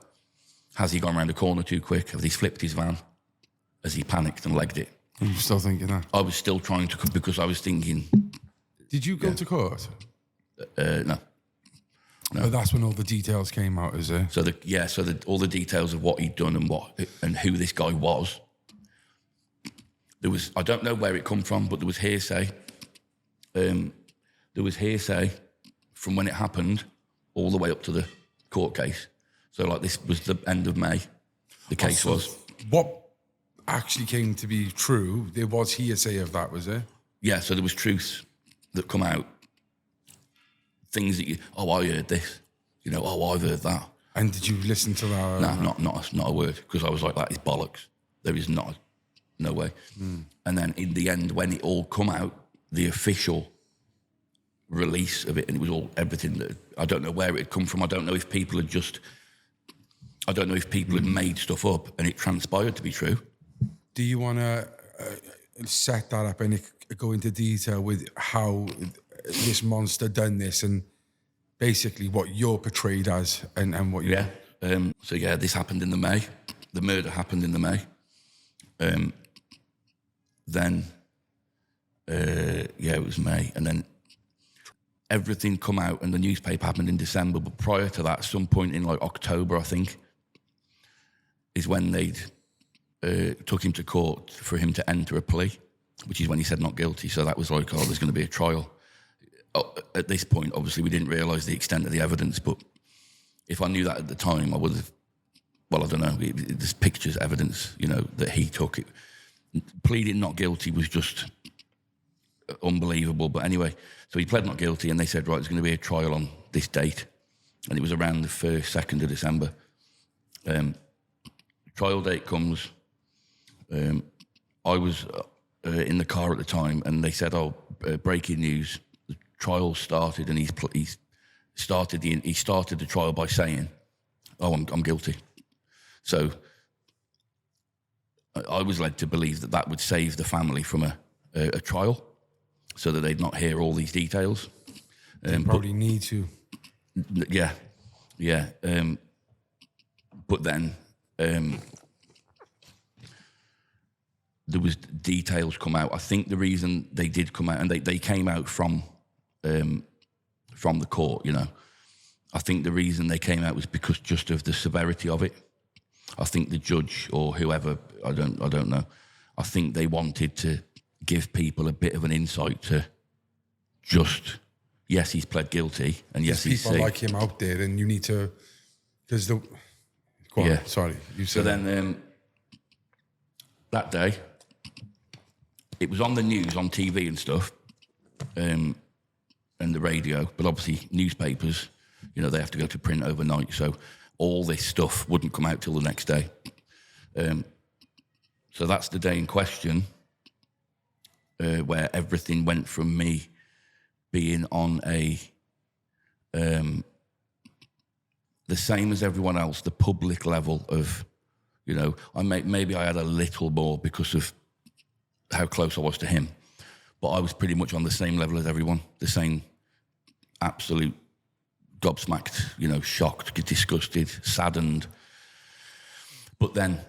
Has he gone around a corner too quick? Has he flipped his van? Has he panicked and legged it?
Are you still thinking that?
I was still trying to, because I was thinking...
Did you go to court?
No.
But that's when all the details came out, is it?
So all the details of what he'd done and who this guy was. I don't know where it come from, but there was hearsay. There was hearsay from when it happened all the way up to the court case. So like this was the end of May. The case was.
What actually came to be true, there was hearsay of that, was it?
Yeah, so there was truths that come out. Things that I heard this. I've heard that.
And did you listen to that?
No, not a word, because I was like, that is bollocks. There is no way. And then in the end, when it all come out, the official release of it, and it was all everything that, I don't know where it had come from. I don't know if people had made stuff up and it transpired to be true.
Do you want to set that up and go into detail with how this monster done this and basically what you're portrayed as and what you...
Yeah. This happened in the May. The murder happened in the May. Then, it was May. And then everything come out and the newspaper happened in December. But prior to that, some point in like October, I think, is when they'd took him to court for him to enter a plea, which is when he said not guilty. So that was like, there's going to be a trial. At this point, obviously, we didn't realise the extent of the evidence, but if I knew that at the time, I would have, I don't know, there's pictures, evidence, that he took it. Pleading not guilty was just unbelievable. But anyway, so he pled not guilty and they said, right, there's going to be a trial on this date. And it was around the 1st, 2nd of December. Trial date comes. I was in the car at the time and they said, breaking news, the trial started, and he started the trial by saying, I'm guilty. So I was led to believe that would save the family from a trial. so that they'd not hear all these details.
Probably need to.
Yeah. But then there was details come out. I think the reason they did come out, and they came out from the court, you know. I think the reason they came out was because just of the severity of it. I think the judge or whoever, I don't know. I think they wanted to give people a bit of an insight to just, yes, he's pled guilty, and yes, he's
people like him out there, and you need to, because the. Go on,
Yeah.
Sorry, you said.
So then that day, it was on the news, on TV and stuff, and the radio, but obviously newspapers, you know, they have to go to print overnight, so all this stuff wouldn't come out till the next day. So that's the day in question where everything went from me being on the same as everyone else, the public level of, you know, maybe I had a little more because of how close I was to him, but I was pretty much on the same level as everyone, the same absolute gobsmacked, you know, shocked, disgusted, saddened. But then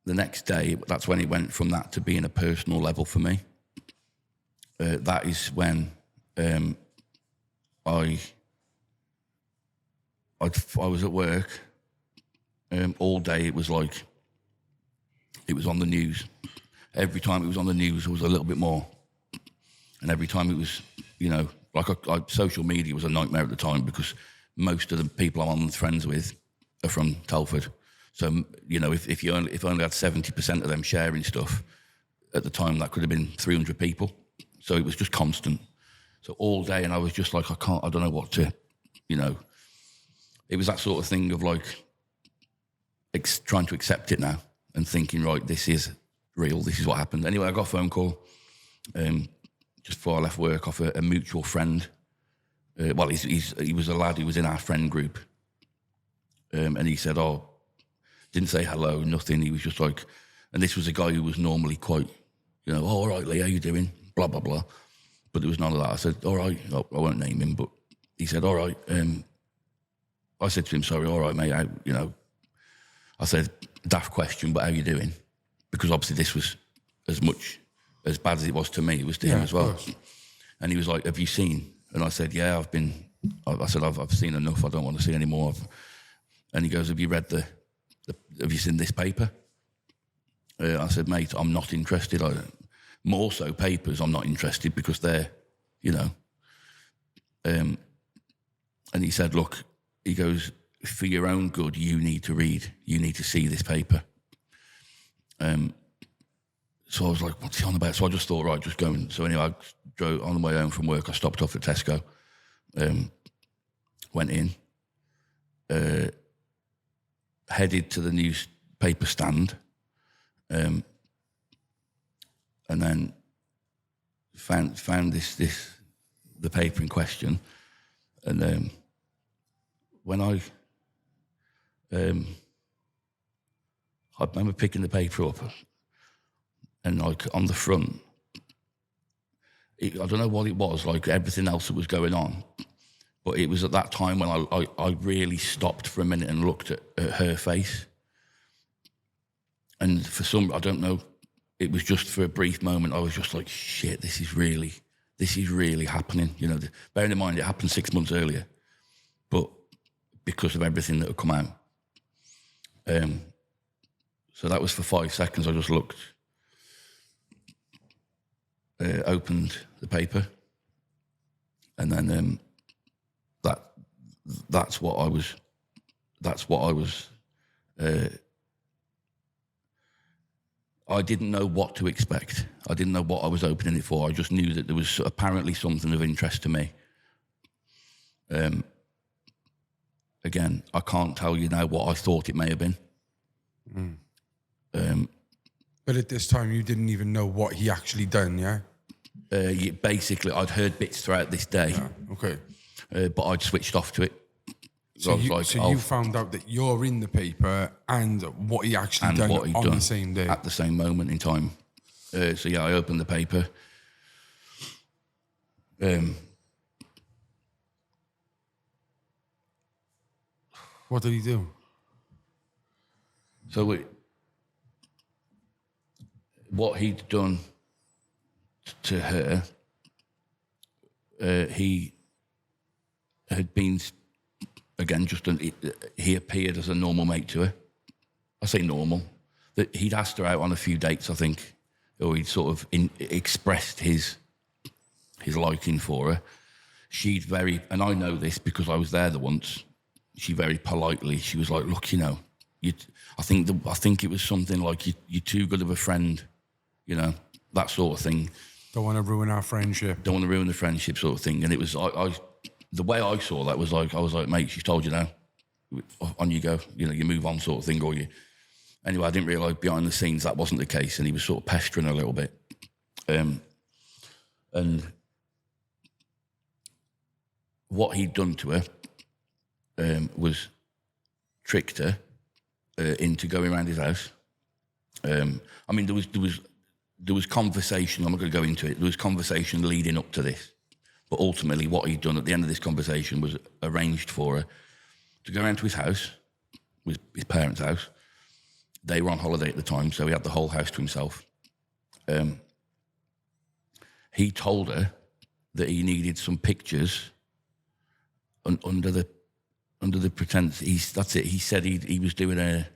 the next day, that's when it went from that to being a personal level for me. That is when I was at work all day. It was like it was on the news. Every time it was on the news, there was a little bit more. And every time it was, you know, like social media was a nightmare at the time because most of the people I'm friends with are from Telford. So, you know, if only had 70% of them sharing stuff, at the time that could have been 300 people. So it was just constant. So all day, and I was just like, I don't know what to, you know. It was that sort of thing of like trying to accept it now and thinking, right, this is real, this is what happened. Anyway, I got a phone call just before I left work off a mutual friend. He was a lad who was in our friend group. And he said, didn't say hello, nothing. He was just like, and this was a guy who was normally quite, you know, all right, Lee, how you doing? Blah, blah, blah. But there was none of that. I said, all right, I won't name him, but he said, all right. I said to him, sorry, all right, mate, you know. I said, daft question, but how you doing? Because obviously this was as bad as it was to me, it was to him as well. And he was like, have you seen? And I said, yeah, I've seen enough, I don't want to see any more. And he goes, have you read have you seen this paper? I said, mate, I'm not interested. More so papers, I'm not interested because they're, you know. And he said, look, he goes, for your own good, you need to read. You need to see this paper. So I was like, what's he on about? So I just thought, right, just go. So anyway, I drove on the way home from work. I stopped off at Tesco, went in, headed to the newspaper stand, and then found the paper in question. And when I remember picking the paper up, and like on the front, I don't know what it was, like everything else that was going on, but it was at that time when I really stopped for a minute and looked at her face. And for some, I don't know, it was just for a brief moment, I was just like, shit, this is really happening. You know, bearing in mind it happened 6 months earlier, but because of everything that had come out. So that was for 5 seconds. I just looked, opened the paper, and then that's what I was. I didn't know what to expect. I didn't know what I was opening it for. I just knew that there was apparently something of interest to me. Again, I can't tell you now what I thought it may have been.
But at this time, you didn't even know what he actually done, yeah?
Basically, I'd heard bits throughout this day.
Yeah, okay.
But I'd switched off to it.
So you found out that you're in the paper and what he actually done on the same day?
At the same moment in time. So yeah, I opened the paper.
What did he do?
So what he'd done to her, he had been, again, he appeared as a normal mate to her. I say normal. That he'd asked her out on a few dates, I think, or he'd sort of expressed his liking for her. She'd and I know this because I was there once, she very politely, she was like, look, I think it was something like, you're too good of a friend, that sort of thing.
Don't want to ruin our friendship.
Don't want to ruin the friendship sort of thing. And it was, the way I saw that was like, I was like, mate, she's told you now, on you go, you move on sort of thing, or you... Anyway, I didn't realise behind the scenes that wasn't the case, and he was sort of pestering a little bit. And what he'd done to her was tricked her into going around his house. I mean, there was conversation. I'm not going to go into it. There was conversation leading up to this, but ultimately, what he'd done at the end of this conversation was arranged for her to go around to his house, his parents' house. They were on holiday at the time, so he had the whole house to himself. He told her that he needed some pictures under the pretense. That's it. He said he was doing a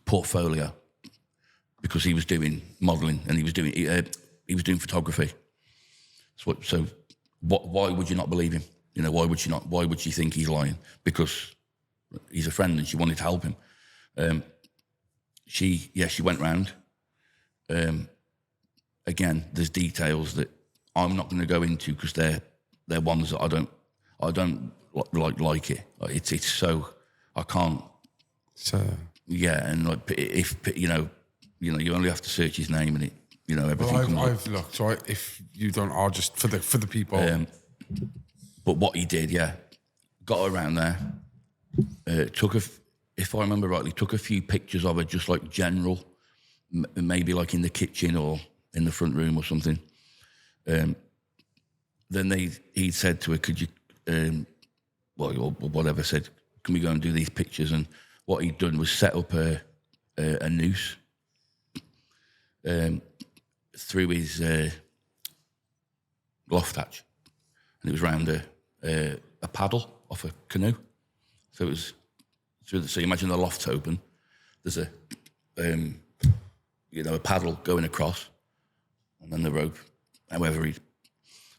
portfolio because he was doing modelling and he was doing photography. So why would you not believe him? Why would she not? Why would she think he's lying? Because he's a friend and she wanted to help him. She went round. Again, there's details that I'm not going to go into because they're ones that I don't like it. It's so I can't.
So
yeah, and like if you only have to search his name and it everything.
Well, I've looked. So if you don't, I'll just for the people.
But what he did, got her around there. If I remember rightly, took a few pictures of her, just like general, maybe like in the kitchen or in the front room or something. Then he'd said to her, could you, or whatever, said, can we go and do these pictures? And what he'd done was set up a noose through his loft hatch. And it was round a paddle off a canoe. So it was... So imagine the loft's open. There's a paddle going across, and then the rope. However,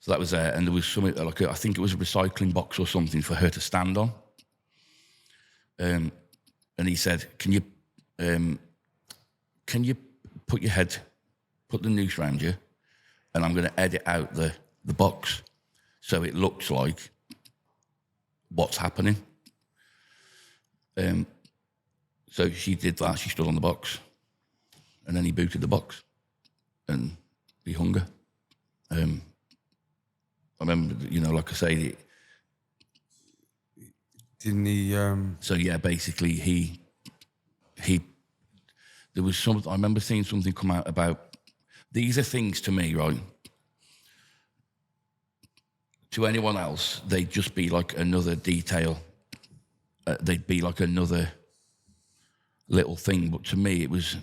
so that was there, and there was something like I think it was a recycling box or something for her to stand on. And he said, "Can you put the noose around you, and I'm going to edit out the box so it looks like what's happening." So she did that. She stood on the box, and then he booted the box, and he hung her. I remember, like I say,
didn't he?
So yeah, basically, he. There was some. I remember seeing something come out about. These are things to me, right? To anyone else, they'd just be like another detail. They'd be like another little thing, but to me it was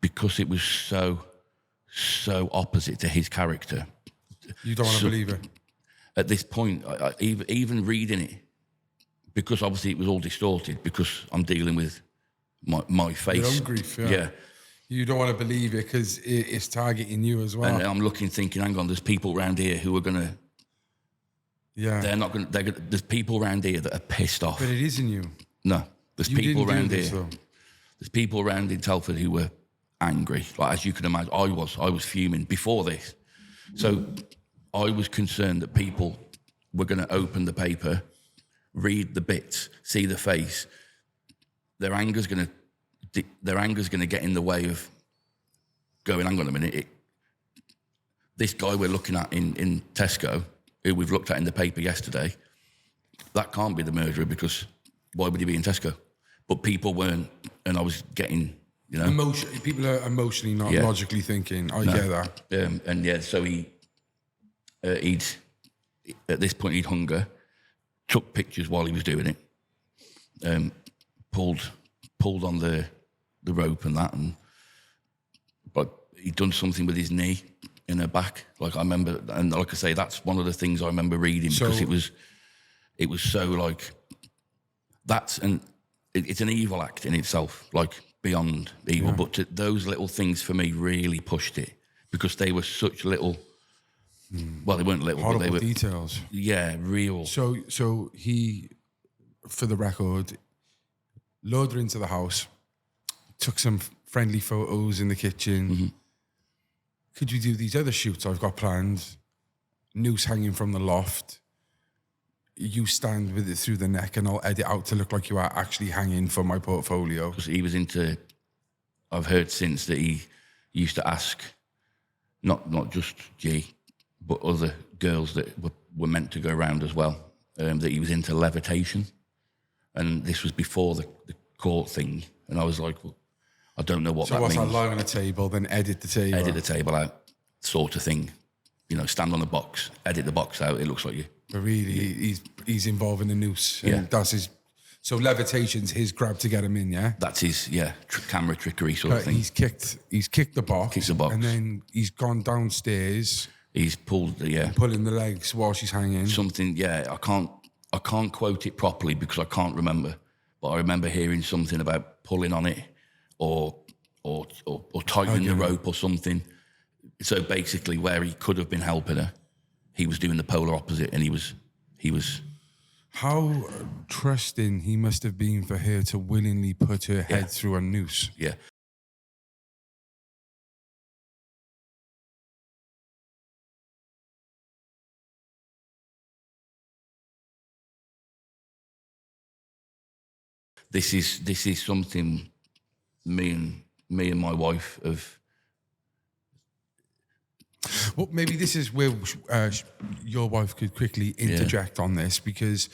because it was so opposite to his character.
You don't want to believe it.
At this point, I even reading it, because obviously it was all distorted because I'm dealing with my face.
Your own grief, yeah. You don't want to believe it because it's targeting you as well.
And I'm thinking, hang on, there's people around here who are going to...
Yeah.
They're not going to... There's people around here that are pissed off.
But it isn't you.
No. There's people around here.
Though.
There's people around in Telford who were angry. Like, as you can imagine, I was fuming before this. So I was concerned that people were going to open the paper, read the bits, see the face. Their anger's going to get in the way of going, hang on a minute, this guy we're looking at in Tesco, who we've looked at in the paper yesterday, that can't be the murderer because why would he be in Tesco? But people weren't, and I was getting,
people are emotionally, not logically thinking. I get that.
So at this point he'd hung her, took pictures while he was doing it, pulled on the rope and that, but he'd done something with his knee in her back. Like I remember, and like I say, that's one of the things I remember reading because it was so like it's an evil act in itself, like beyond evil. Yeah. But those little things for me really pushed it because they were such little. Well, they weren't little,
horrible
but they were
details. Yeah,
real.
So he, for the record, lured her into the house, took some friendly photos in the kitchen. Mm-hmm. Could you do these other shoots I've got planned? Noose hanging from the loft. You stand with it through the neck and I'll edit out to look like you are actually hanging for my portfolio.
Because he was into, I've heard since that he used to ask, not just G, but other girls that were meant to go around as well, that he was into levitation. And this was before the court thing. And I was like, well, I don't know what that means. So what's
I lie on a table, then edit the table?
Edit the table out, sort of thing. You know, stand on the box, edit the box out, it looks like you.
But really, he's involving the noose. And that's his... So levitation's his grab to get him in, yeah?
That's his, camera trickery sort of thing.
He's kicked the box.
Kicked the box.
And then he's gone downstairs...
He's pulled,
pulling the legs while she's hanging.
Something, I can't quote it properly because I can't remember, but I remember hearing something about pulling on it or tightening the rope or something. So basically, where he could have been helping her, he was doing the polar opposite, and he was.
How trusting he must have been for her to willingly put her head through a noose.
Yeah. This is something me and my wife have.
Well, maybe this is where your wife could quickly interject on this because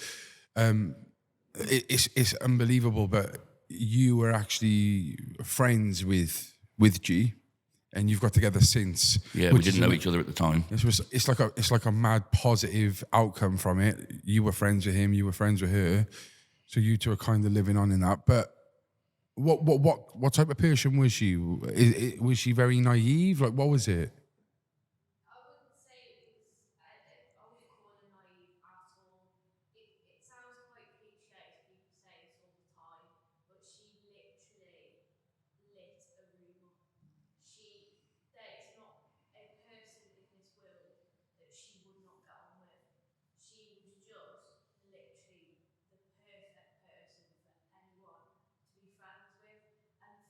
it's unbelievable. But you were actually friends with G, and you've got together since.
Yeah, we didn't know each other at the time.
It's like a mad positive outcome from it. You were friends with him. You were friends with her. So you two are kind of living on in that. But what type of person was she? Was she very naive? Like, what was it?
I wouldn't say it was, I wouldn't call her naive at all. It sounds quite cliche as people say this all the time, but she literally lit a room up. There is not a person in this world that she would not get on with. She was just literally the perfect person for anyone to be friends with, and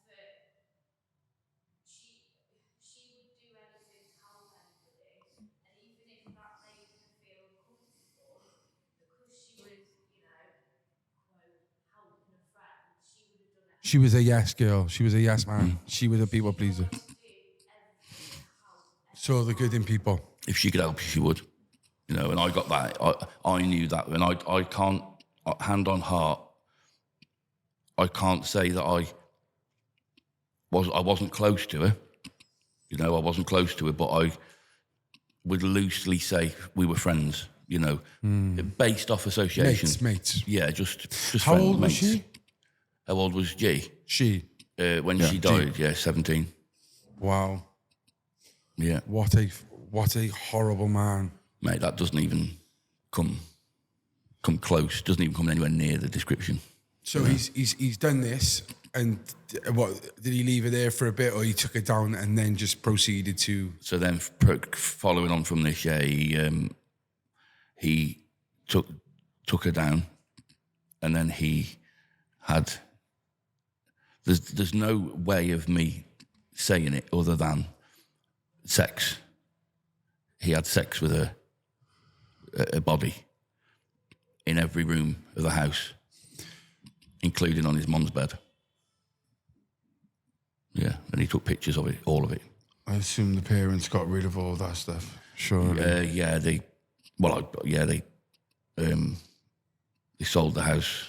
she would do anything to help anybody, and even if that made her feel uncomfortable, because she was, quote, helping a friend, she would have done it.
She was a yes girl. She was a yes man. She was a people pleaser. Saw the good in people.
If she could help, she would. And I got that. I knew that, and I can't, hand on heart, I can't say that I wasn't close to her. I wasn't close to her, but I would loosely say we were friends. Based off association.
Mates.
Yeah, just
How
friends,
old was
mates.
she?
How old was G?
She.
When she died, 17.
Wow.
Yeah.
What a horrible man.
Mate, that doesn't even come close. Doesn't even come anywhere near the description.
So he's done this, and what did he leave her there for a bit, or he took her down and then just proceeded to?
So then, following on from this, he took her down, and then he had. There's no way of me saying it other than sex. He had sex with her body in every room of the house, including on his mum's bed. Yeah, and he took pictures of it, all of it.
I assume the parents got rid of all that stuff. Sure.
They sold the house.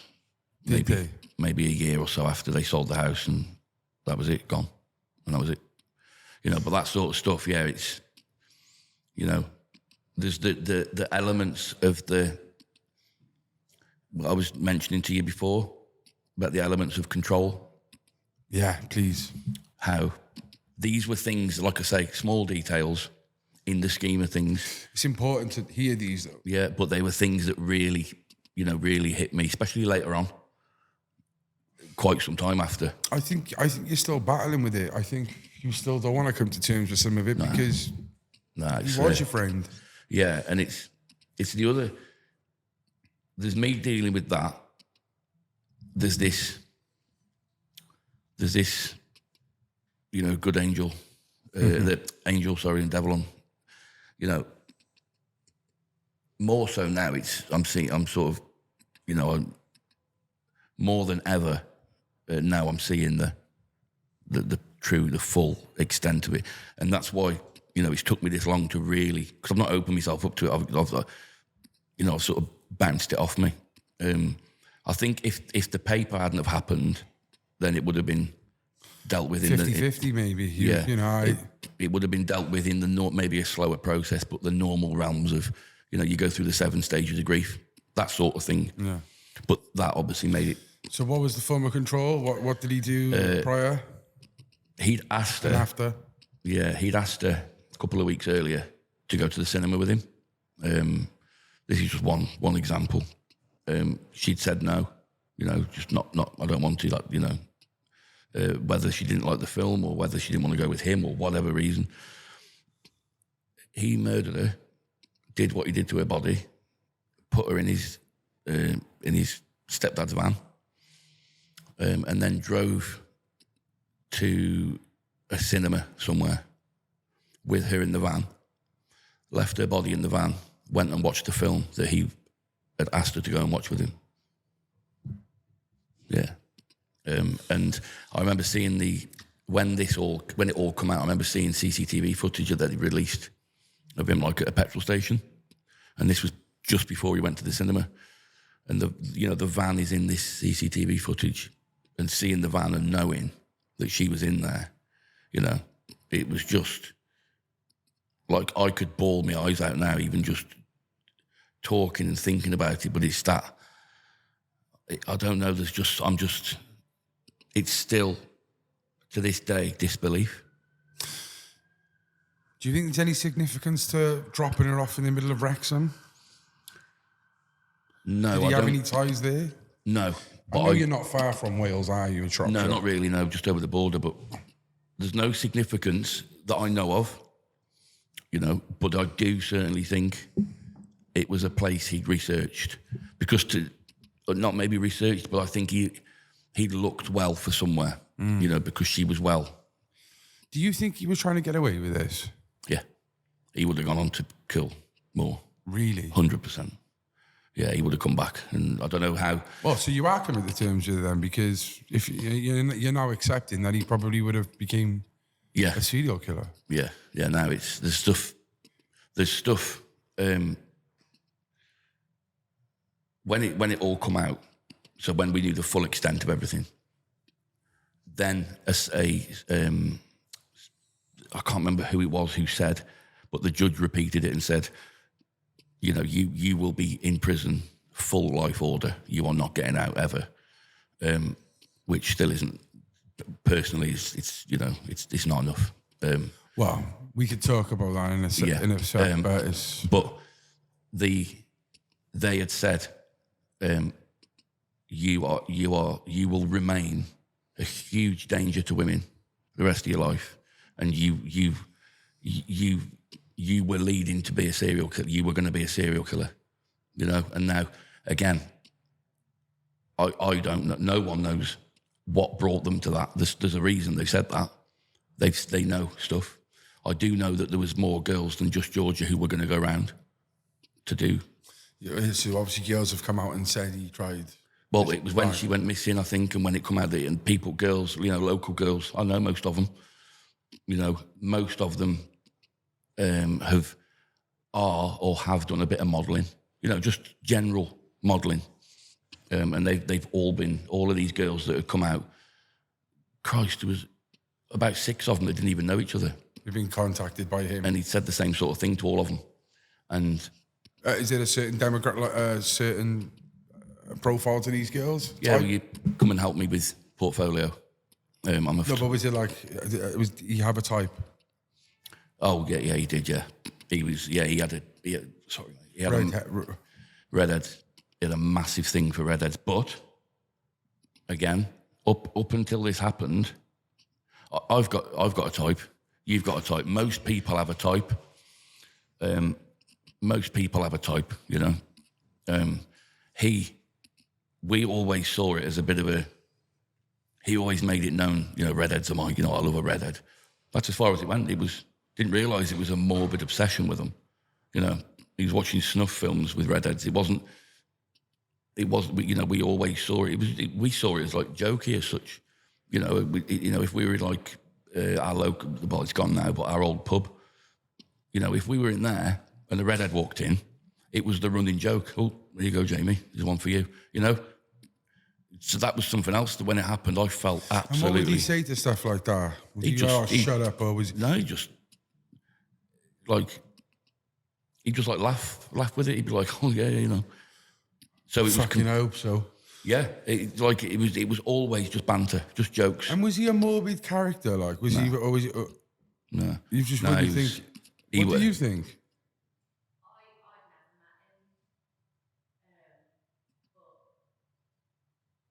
Maybe a year or so after they sold the house, and that was it, gone. And that was it. But that sort of stuff, it's, there's the elements of what I was mentioning to you before about the elements of control.
Yeah, please.
How these were things, like I say, small details in the scheme of things.
It's important to hear these, though.
Yeah, but they were things that really, really hit me, especially later on. Quite some time after.
I think you're still battling with it. I think you still don't want to come to terms with some of it because he was your friend.
Yeah, and it's the other. There's me dealing with that. There's this, good angel, the angel, sorry, and devil on. More so now. I'm sort of, I'm more than ever. Now I'm seeing the full extent of it, and that's why it's took me this long to really, because I've not opened myself up to it. I've sort of bounced it off me. I think if the paper hadn't have happened, then it would have been dealt with
50-50 maybe.
It would have been dealt with in maybe a slower process, but the normal realms of you go through the 7 stages of grief, that sort of thing.
Yeah.
But that obviously made it.
So what was the form of control? What did he do prior?
He'd asked her.
And after?
Yeah, he'd asked her a couple of weeks earlier to go to the cinema with him. This is just one example. She'd said no, just not. I don't want to, whether she didn't like the film or whether she didn't want to go with him or whatever reason. He murdered her, did what he did to her body, put her in his stepdad's van, and then drove to a cinema somewhere with her in the van, left her body in the van, went and watched the film that he had asked her to go and watch with him. Yeah. And I remember seeing when it all come out, I remember seeing CCTV footage that they released of him at a petrol station. And this was just before he went to the cinema. And the van is in this CCTV footage, and seeing the van and knowing that she was in there, it was just like I could bawl my eyes out now, even just talking and thinking about it. But it's that, I don't know, it's still to this day disbelief.
Do you think there's any significance to dropping her off in the middle of Wrexham?
No,
Did he have any ties there?
No.
I know you're not far from Wales, are you, in Shropshire?
No, not really, no, just over the border. But there's no significance that I know of, but I do certainly think it was a place he'd researched. Because not maybe researched, but I think he'd looked well for somewhere, because she was well.
Do you think he was trying to get away with this?
Yeah. He would have gone on to kill more.
Really?
100%. Yeah, he would have come back, and I don't know how.
Well, so you are coming to terms with them, because if you're now accepting that he probably would have became a serial killer. Yeah.
Now there's stuff. When it all come out, so when we knew the full extent of everything, then I can't remember who it was who said, but the judge repeated it and said, you will be in prison, full life order. You are not getting out ever, which still isn't. Personally, it's not enough.
Well, we could talk about that in a second,
but they had said, you will remain a huge danger to women the rest of your life, and you were leading to be a serial killer. You were going to be a serial killer, And now, again, I don't know. No one knows what brought them to that. There's a reason they said that. They know stuff. I do know that there was more girls than just Georgia who were going to go around to do.
So obviously girls have come out and said he tried.
Well, it was when she went missing, I think, and when it come out that, and girls, local girls, I know most of them. Most of them have done a bit of modelling. Just general modelling. And they've all of these girls that have come out, Christ, there was about 6 of them that didn't even know each other.
They've been contacted by him.
And he said the same sort of thing to all of them. And
Is it a certain demographic, like a certain profile to these girls?
yeah, well, you come and help me with portfolio. I'm a
No, but was it like, you have a type?
Oh yeah, he did. Yeah, he was. Yeah, he had redhead. He had a massive thing for redheads. But again, up until this happened, I've got a type. You've got a type. Most people have a type. Most people have a type. You know, we always saw it as a bit of a. He always made it known. You know, redheads are mine. You know, I love a redhead. That's as far as it went. Didn't realise it was a morbid obsession with them. You know, he was watching snuff films with redheads. It wasn't. You know, we always saw it. We saw it as like jokey as such. You know, if we were like our local, well, it's gone now, but our old pub. You know, if we were in there and the redhead walked in, it was the running joke. Oh, there you go, Jamie. There's one for you. You know. So that was something else that when it happened, I felt absolutely.
And what would he say to stuff like that? Would he just shut up, or was
no? He just laugh with it. He'd be like, "Oh yeah, you know." So it
fucking hope so.
Yeah, it was always just banter, just jokes.
And was he a morbid character? Like, was he always?
No,
you just
no,
really think. What do you think?
I've never met him.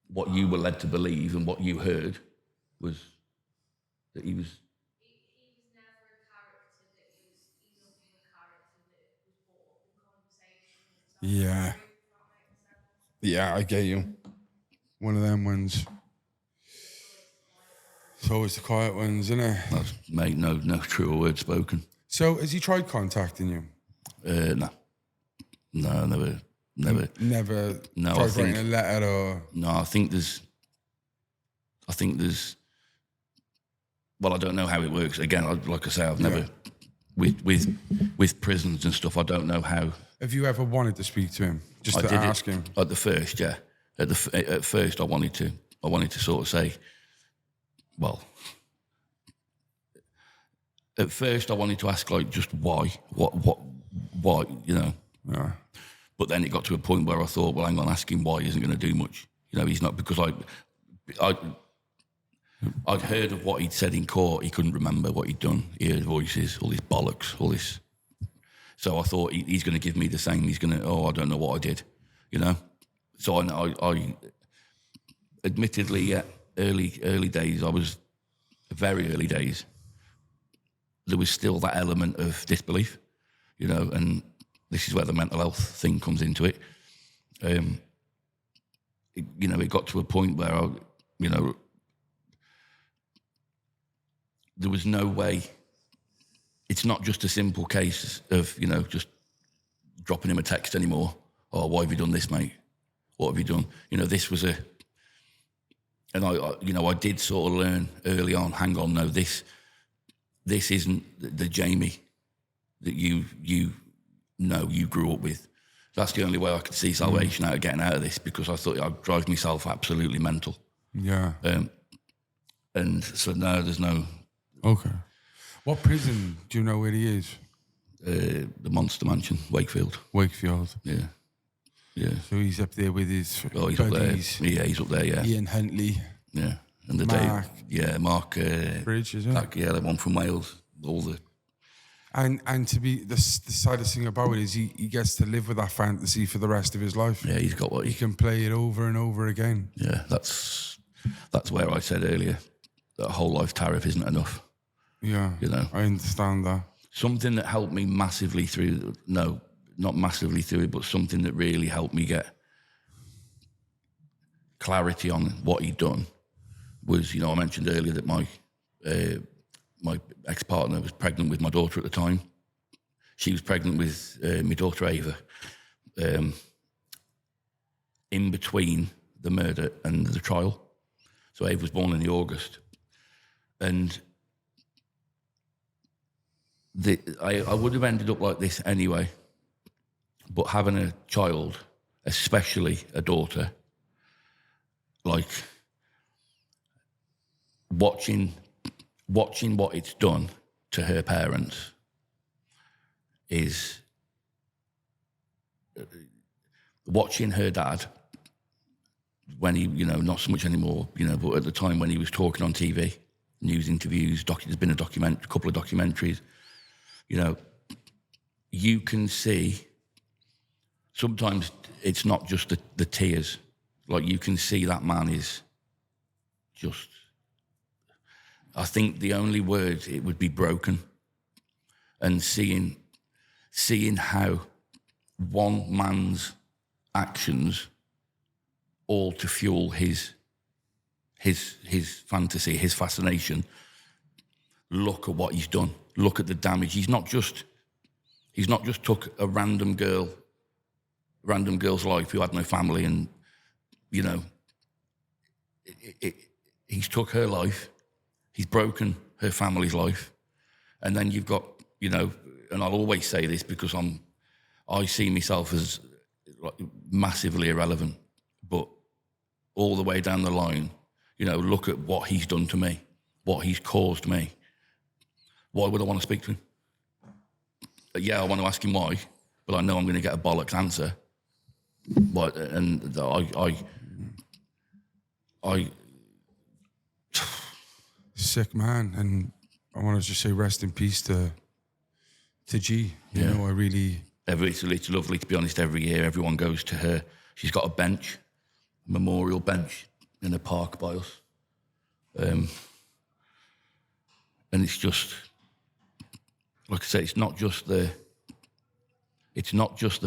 But
what you were led to believe and what you heard was that he was.
he was never a character that was enough of a character that was brought up in conversation.
Yeah.
If that makes sense.
Yeah, I get you. One of them ones. It's always the quiet ones, isn't it?
That's, mate, no truer word spoken.
So, has he tried contacting you?
No, never.
Never
No,
tried writing a letter or...
No, I think there's. Well, I don't know how it works. Again, like I say, I've never with prisons and stuff. I don't know how.
Have you ever wanted to speak to him, just to ask him?
At the first, yeah. At first, I wanted to sort of say, well. At first, I wanted to ask like just why, why, you know.
Yeah.
But then it got to a point where I thought, well, hang on, asking why isn't going to do much. You know, he's not, because I'd heard of what he'd said in court. He couldn't remember what he'd done. He heard voices, all this bollocks, all this. So I thought he's going to give me the same. He's going to, I don't know what I did, you know. So I admittedly, early days, very early days, there was still that element of disbelief, you know, and this is where the mental health thing comes into it. You know, it got to a point where there was no way. It's not just a simple case of, you know, just dropping him a text anymore. Oh, why have you done this, mate? What have you done? You know, this was and I did sort of learn early on, hang on, no, this isn't the Jamie that you grew up with. That's the only way I could see salvation out of getting out of this, because I thought I'd drive myself absolutely mental.
Yeah.
And so no, there's no.
Okay. What prison do you know where he is?
The Monster Mansion, Wakefield.
Wakefield.
Yeah. Yeah.
So he's up there with his
he's
buddies.
up there. Yeah, he's up there, yeah.
Ian Huntley.
Yeah. And the
Mark.
Mark.
Bridge, is it?
The one from Wales. All the.
And to be the saddest thing about it is he gets to live with that fantasy for the rest of his life.
Yeah, he's got what
he can play it over and over again.
Yeah, that's where I said earlier that a whole life tariff isn't enough.
Yeah,
you know,
I understand that.
Something that helped me massively through. No, not massively through it, but something that really helped me get clarity on what he'd done was, you know, I mentioned earlier that my ex-partner was pregnant with my daughter at the time. She was pregnant with my daughter Ava. In between the murder and the trial. So Ava was born in the August. And I would have ended up like this anyway. But having a child, especially a daughter, like watching what it's done to her parents is watching her dad when he, not so much anymore, but at the time when he was talking on TV, news interviews, there's been a couple of documentaries, you can see sometimes it's not just the tears. Like, you can see that man is just, I think the only word, it would be broken. And seeing how one man's actions all to fuel his fantasy, his fascination. Look at what he's done. Look at the damage. He's not just took a random girl's life who had no family, and he's took her life. He's broken her family's life, and then you've got and I'll always say this because I see myself as massively irrelevant, but all the way down the line, look at what he's done to me, what he's caused me. Why would I want to speak to him? Yeah, I want to ask him why, but I know I'm going to get a bollocks answer. But I
sick man, and I want to just say rest in peace to G. You know, I really.
It's lovely, to be honest. Every year, everyone goes to her. She's got a bench, a memorial bench in a park by us, and it's just, like I say, it's not just the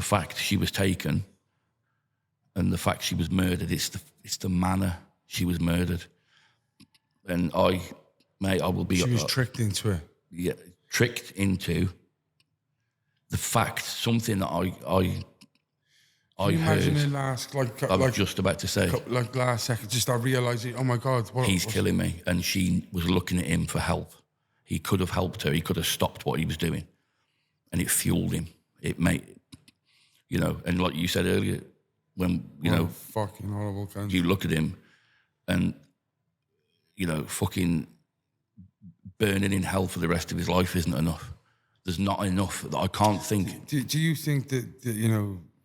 fact she was taken, and the fact she was murdered. It's the manner she was murdered, and I will be.
She was tricked into it.
Yeah, tricked into. The fact, something that I heard.
Imagine it last,
I was just about to say.
Last second, just start realising, oh my God.
He's killing me. And she was looking at him for help. He could have helped her. He could have stopped what he was doing. And it fueled him. It made, and like you said earlier, when,
fucking horrible country.
You look at him and, fucking burning in hell for the rest of his life isn't enough. There's not enough that I can't think.
Do you think that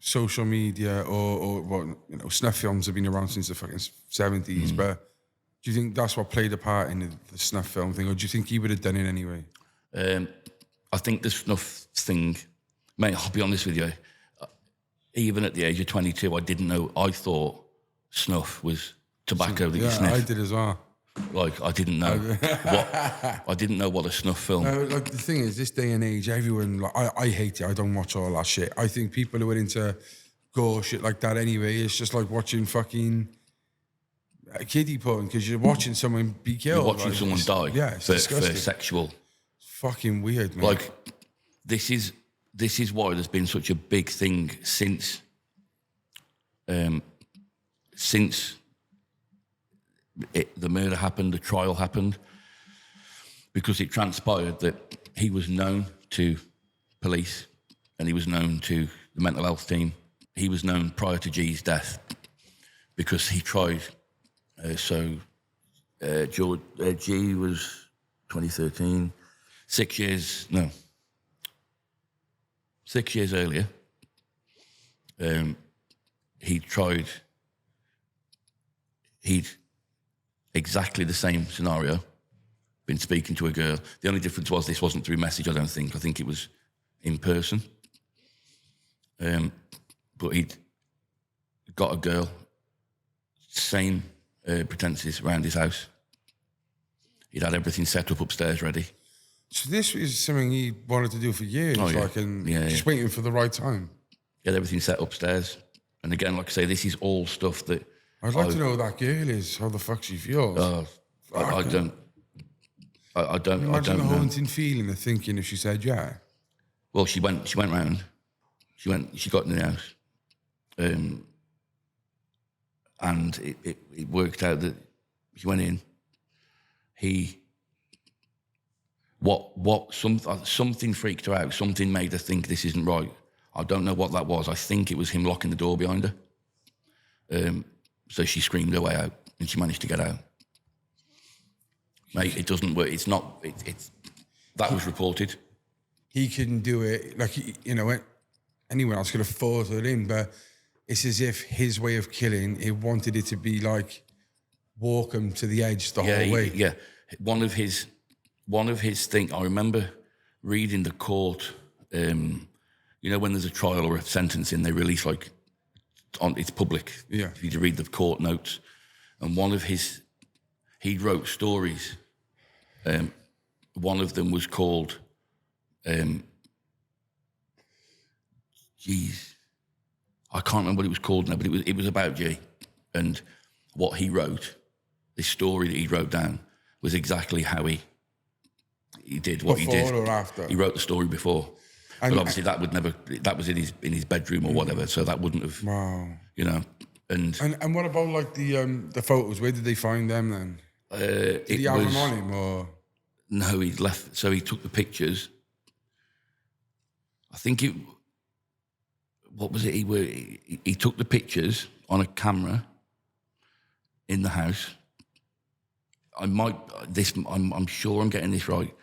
social media or snuff films have been around since the fucking 70s, but do you think that's what played a part in the snuff film thing, or do you think he would have done it anyway?
I think the snuff thing, mate, I'll be honest with you, even at the age of 22, I didn't know, I thought snuff was tobacco that you sniff.
I did as well.
Like, I didn't know what a snuff film.
Like, the thing is, this day and age, everyone, I hate it. I don't watch all that shit. I think people who are into gore shit like that anyway, it's just like watching fucking kiddie porn, because you're watching someone be killed.
You're watching someone die for sexual.
It's fucking weird, man.
Like, this is why there's been such a big thing since the murder happened, the trial happened, because it transpired that he was known to police and he was known to the mental health team. He was known prior to G's death because he tried. G was 2013, 6 years earlier. He'd exactly the same scenario, been speaking to a girl. The only difference was this wasn't through message, I don't think. I think it was in person. But he'd got a girl, same pretenses around his house. He'd had everything set up upstairs ready.
So this is something he wanted to do for years, just waiting for the right time.
He had everything set upstairs. And again, like I say, this is all stuff that...
I'd like to know who that girl is, how the fuck she feels.
I don't
Imagine the
know.
haunting feeling of thinking if she said yeah.
Well, she went round. She got in the house. And it worked out that she went in. Something freaked her out. Something made her think this isn't right. I don't know what that was. I think it was him locking the door behind her. So she screamed her way out, and she managed to get out. Mate, it doesn't work. It's not. That was reported.
He can do it, like, anyone else could have thought it in, but it's as if his way of killing, he wanted it to be like walk him to the edge the whole way.
Yeah. One of his things, I remember reading the court, when there's a trial or a sentencing, they release it's public.
Yeah.
If you read the court notes. And he wrote stories. One of them was called, I can't remember what it was called now, but it was about G. And what he wrote, this story that he wrote down, was exactly how he did what he did.
Before or after?
He wrote the story before. But obviously that was in his bedroom or whatever, so that wouldn't have,
Wow.
And
what about like the photos? Where did they find them then? Did he have them on him or?
No, he left. So he took the pictures. I think what was it? He took the pictures on a camera in the house. I'm sure I'm getting this right.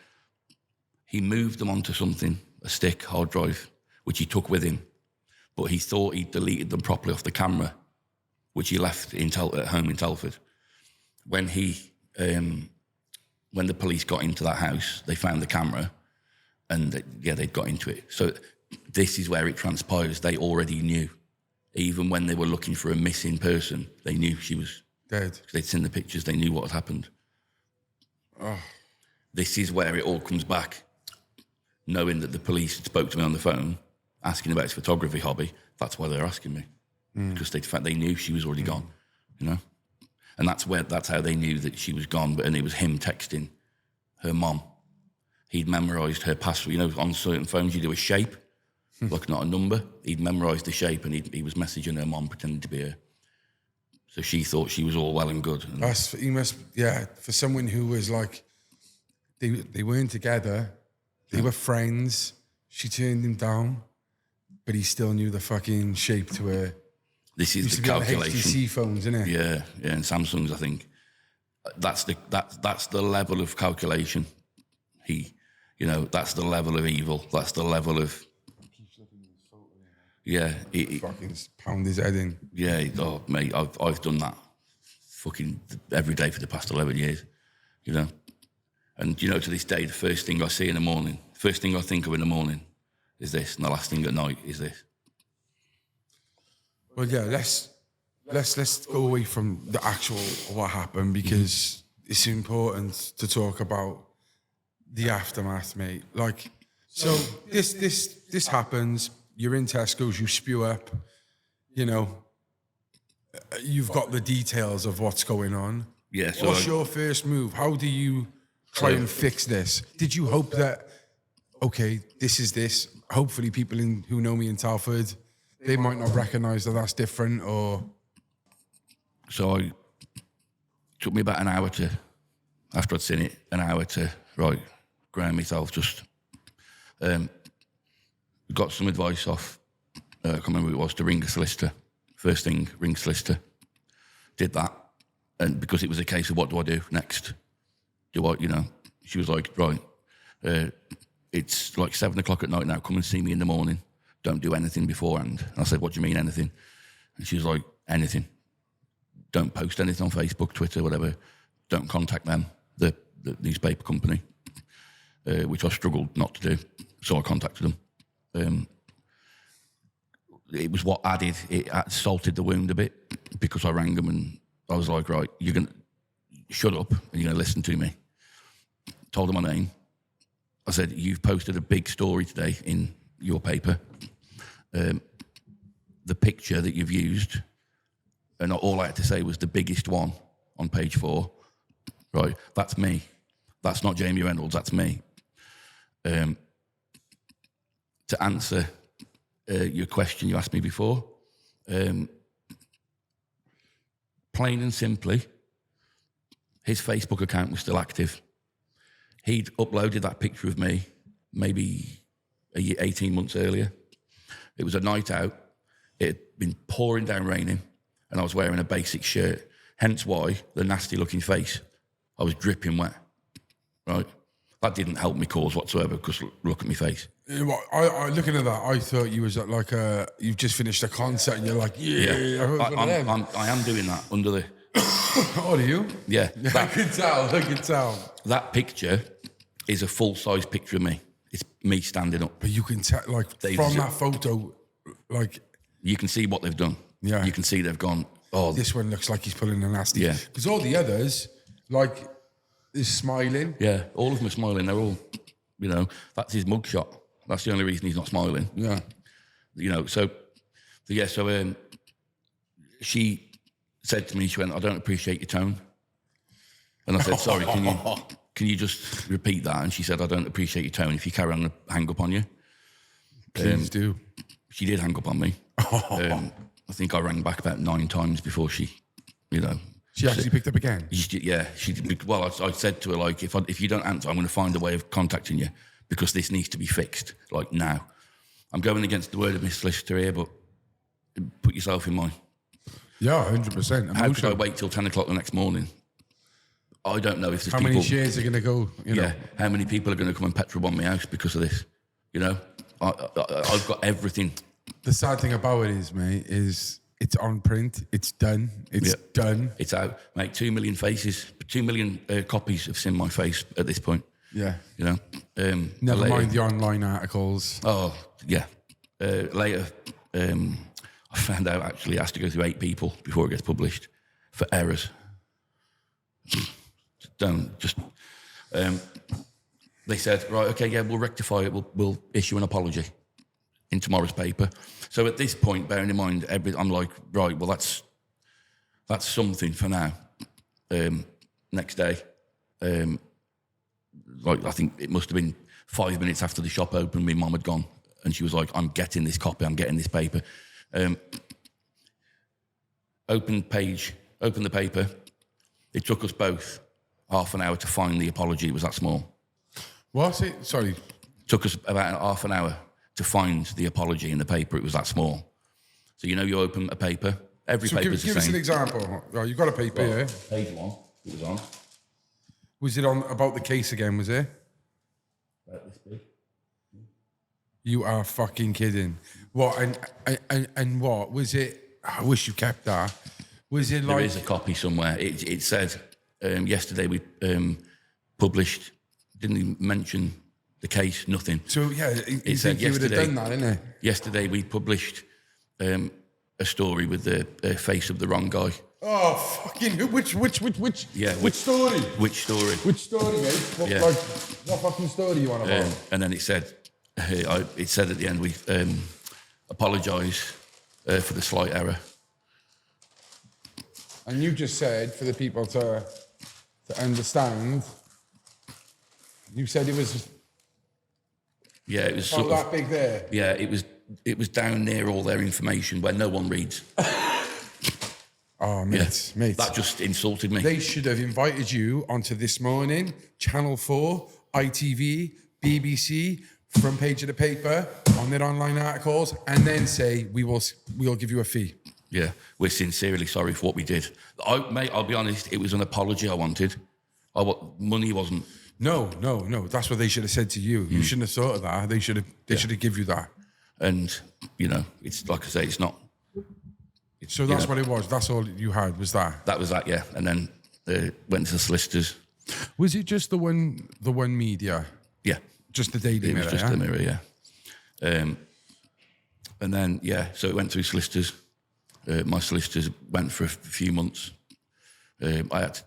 He moved them onto something, a stick, hard drive, which he took with him, but he thought he'd deleted them properly off the camera, which he left at home in Telford. When when the police got into that house, they found the camera, and they'd got into it. So this is where it transpires. They already knew, even when they were looking for a missing person, they knew she was
dead.
They'd seen the pictures. They knew what had happened.
Oh.
This is where it all comes back. Knowing that the police spoke to me on the phone, asking about his photography hobby. That's why they're asking me, because they knew she was already gone, and that's how they knew that she was gone. And it was him texting her mom. He'd memorised her password. On certain phones you do a shape, like not a number. He'd memorised the shape, and he was messaging her mom, pretending to be her. So she thought she was all well and good.
For someone who was like, they weren't together, they were friends. She turned him down, but he still knew the fucking shape to her.
This is the calculation.
HTC phones, isn't it?
Yeah, and Samsungs, I think. That's the level of calculation. That's the level of evil. That's the level of. Yeah,
fucking pound his head in.
Yeah, mate, I've done that fucking every day for the past 11 years, And to this day, the first thing I see in the morning, first thing I think of in the morning is this, and the last thing at night is this.
Well, yeah, let's go away from the actual what happened, because it's important to talk about the aftermath, mate. Like, so this happens. You're in Tesco's, you spew up, you've got the details of what's going on.
Yeah. So
what's your first move? How do you try and fix this? Did you hope that, okay, this is this? Hopefully people who know me in Telford, they might not recognise that that's different, or...
So it took me about an hour after I'd seen it, ground myself, just... got some advice off, I can't remember who it was, to ring a solicitor. First thing, ring solicitor. Did that. And because it was a case of what do I do next? She was like, right, it's like 7 o'clock at night now, come and see me in the morning. Don't do anything beforehand. And I said, what do you mean anything? And she was like, anything. Don't post anything on Facebook, Twitter, whatever. Don't contact them, the newspaper company, which I struggled not to do. So I contacted them. It was what it salted the wound a bit, because I rang them and I was like, right, you're going to shut up and you're going to listen to me. Told them my name. I said, you've posted a big story today in your paper. The picture that you've used, and all I had to say was the biggest one on page 4. Right, that's me. That's not Jamie Reynolds, that's me. To answer your question you asked me before, plain and simply, his Facebook account was still active. He'd uploaded that picture of me maybe 18 months earlier. It was a night out. It had been pouring down raining, and I was wearing a basic shirt, hence why the nasty-looking face. I was dripping wet, right? That didn't help me cause whatsoever, because look at my face.
I looking at that, I thought you was at like you've just finished a concert and you're like, yeah.
I am doing that under the...
Oh, do you?
Yeah.
I can tell.
That picture is a full-size picture of me. It's me standing up.
But you can tell, like, from that photo, like...
You can see what they've done.
Yeah.
You can see they've gone, oh...
This one looks like he's pulling a nasty...
Yeah.
Because all the others, like, is smiling.
Yeah, all of them are smiling. They're all, you know, that's his mugshot. That's the only reason he's not smiling.
Yeah.
You know, so she said to me, she went, I don't appreciate your tone. And I said, sorry, can you just repeat that? And she said, I don't appreciate your tone. If you carry on, I'll hang up on you.
Please do.
She did hang up on me. I think I rang back about 9 times before she, you know.
She actually picked up again?
Yeah. Well, I said to her, like, if you don't answer, I'm going to find a way of contacting you, because this needs to be fixed, like, now. I'm going against the word of my solicitor here, but put yourself in mind.
Yeah, 100%.
How could I wait till 10 o'clock the next morning? I don't know if there's
How
people...
many shares are going to go, you know?
How many people are going to come and petrol bomb my house because of this? You know? I've got everything.
The sad thing about it is, mate, is it's on print. It's done. It's done.
It's out. Mate, 2 million faces, 2 million copies have seen my face at this point.
Yeah.
You know?
Never
later,
mind the online articles.
Oh, yeah. Later, I found out actually it has to go through 8 people before it gets published for errors. They said, right, okay, yeah, we'll rectify it. We'll issue an apology in tomorrow's paper. So at this point, bearing in mind, I'm like, right, well, that's something for now. Next day, like, I think it must have been 5 minutes after the shop opened, my mum had gone, and she was like, I'm getting this copy, I'm getting this paper. Open the paper. It took us both half an hour to find the apology. It was that small.
What's it? Sorry.
Took us about half an hour to find the apology in the paper. It was that small. So, you know, you open a paper. Every paper's the same.
Give us an example. Oh, you've got a paper here.
Page 1, it was on.
Was it on about the case again, was it?
About this big.
You are fucking kidding. What? And what? Was it? I wish you kept that. Was it like...
There is a copy somewhere. It said, yesterday we published, didn't even mention the case, nothing.
So, yeah,
it said
you would have
yesterday,
done that, innit?
Yesterday we published a story with the face of the wrong guy.
Oh, fucking... Which
Yeah,
which story?
Which story?
Which story, mate? What,
Yeah.
Like, what fucking story you want about?
And then it said at the end, we apologise for the slight error.
And you just said, for the people to understand, you said it was...
Yeah, it was
about
sort of...
that big there.
Yeah, it was down near all their information where no one reads.
Oh, mate, mate.
That just insulted me.
They should have invited you onto This Morning, Channel 4, ITV, BBC, front page of the paper, on their online articles, and then say, we'll give you a fee.
Yeah, we're sincerely sorry for what we did. Mate, I'll be honest, it was an apology I wanted. Money wasn't...
No. That's what they should have said to you. You shouldn't have thought of that. They should have give you that.
And, you know, it's like I say, it's not...
So that's what it was. That's all you had, was that?
That was that, yeah. And then went to the solicitors.
Was it just the one media?
Yeah.
Just the Daily Mirror,
It was just the Mirror, yeah. And then, yeah, so it went through solicitors. My solicitors went for a few months. I had to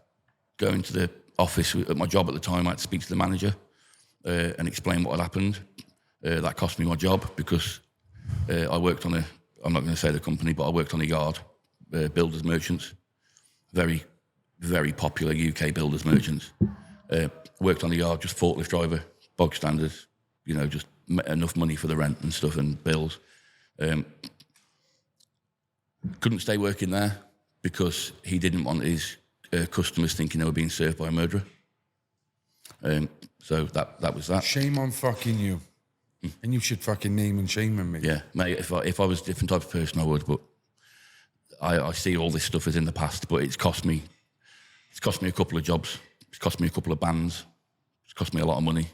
go into the office at my job at the time. I had to speak to the manager and explain what had happened. That cost me my job because I worked on I'm not going to say the company, but I worked on a yard, builders merchants, very, very popular UK builders merchants. Worked on a yard, just forklift driver, bog standards, you know, just enough money for the rent and stuff and bills. Couldn't stay working there because he didn't want his customers thinking they were being served by a murderer. So that was that.
Shame on fucking you. And you should fucking name and shame on me.
Yeah, mate, if I was a different type of person, I would, but I see all this stuff as in the past, but it's cost me a couple of jobs. It's cost me a couple of bands It's cost me a lot of money.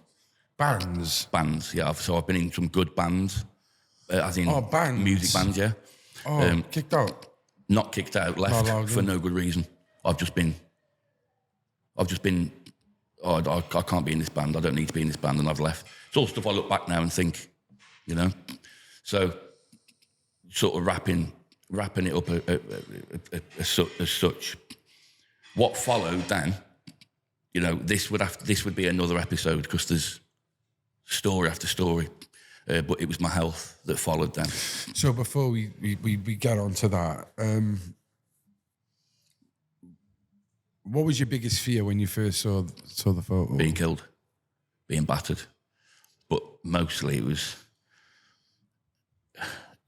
Bands.
Bands, yeah. So I've been in some good bands, as in
bands.
music bands, yeah.
Kicked out.
Not kicked out, left
allowed
for
in.
no good reason. I've just been. I can't be in this band. I don't need to be in this band, and I've left. It's all stuff I look back now and think, you know. So, sort of wrapping it up as such. What followed then, you know, this would be another episode because there's story after story. But it was my health that followed then.
So before we get on to that, what was your biggest fear when you first saw the photo?
Being killed, being battered. But mostly it was,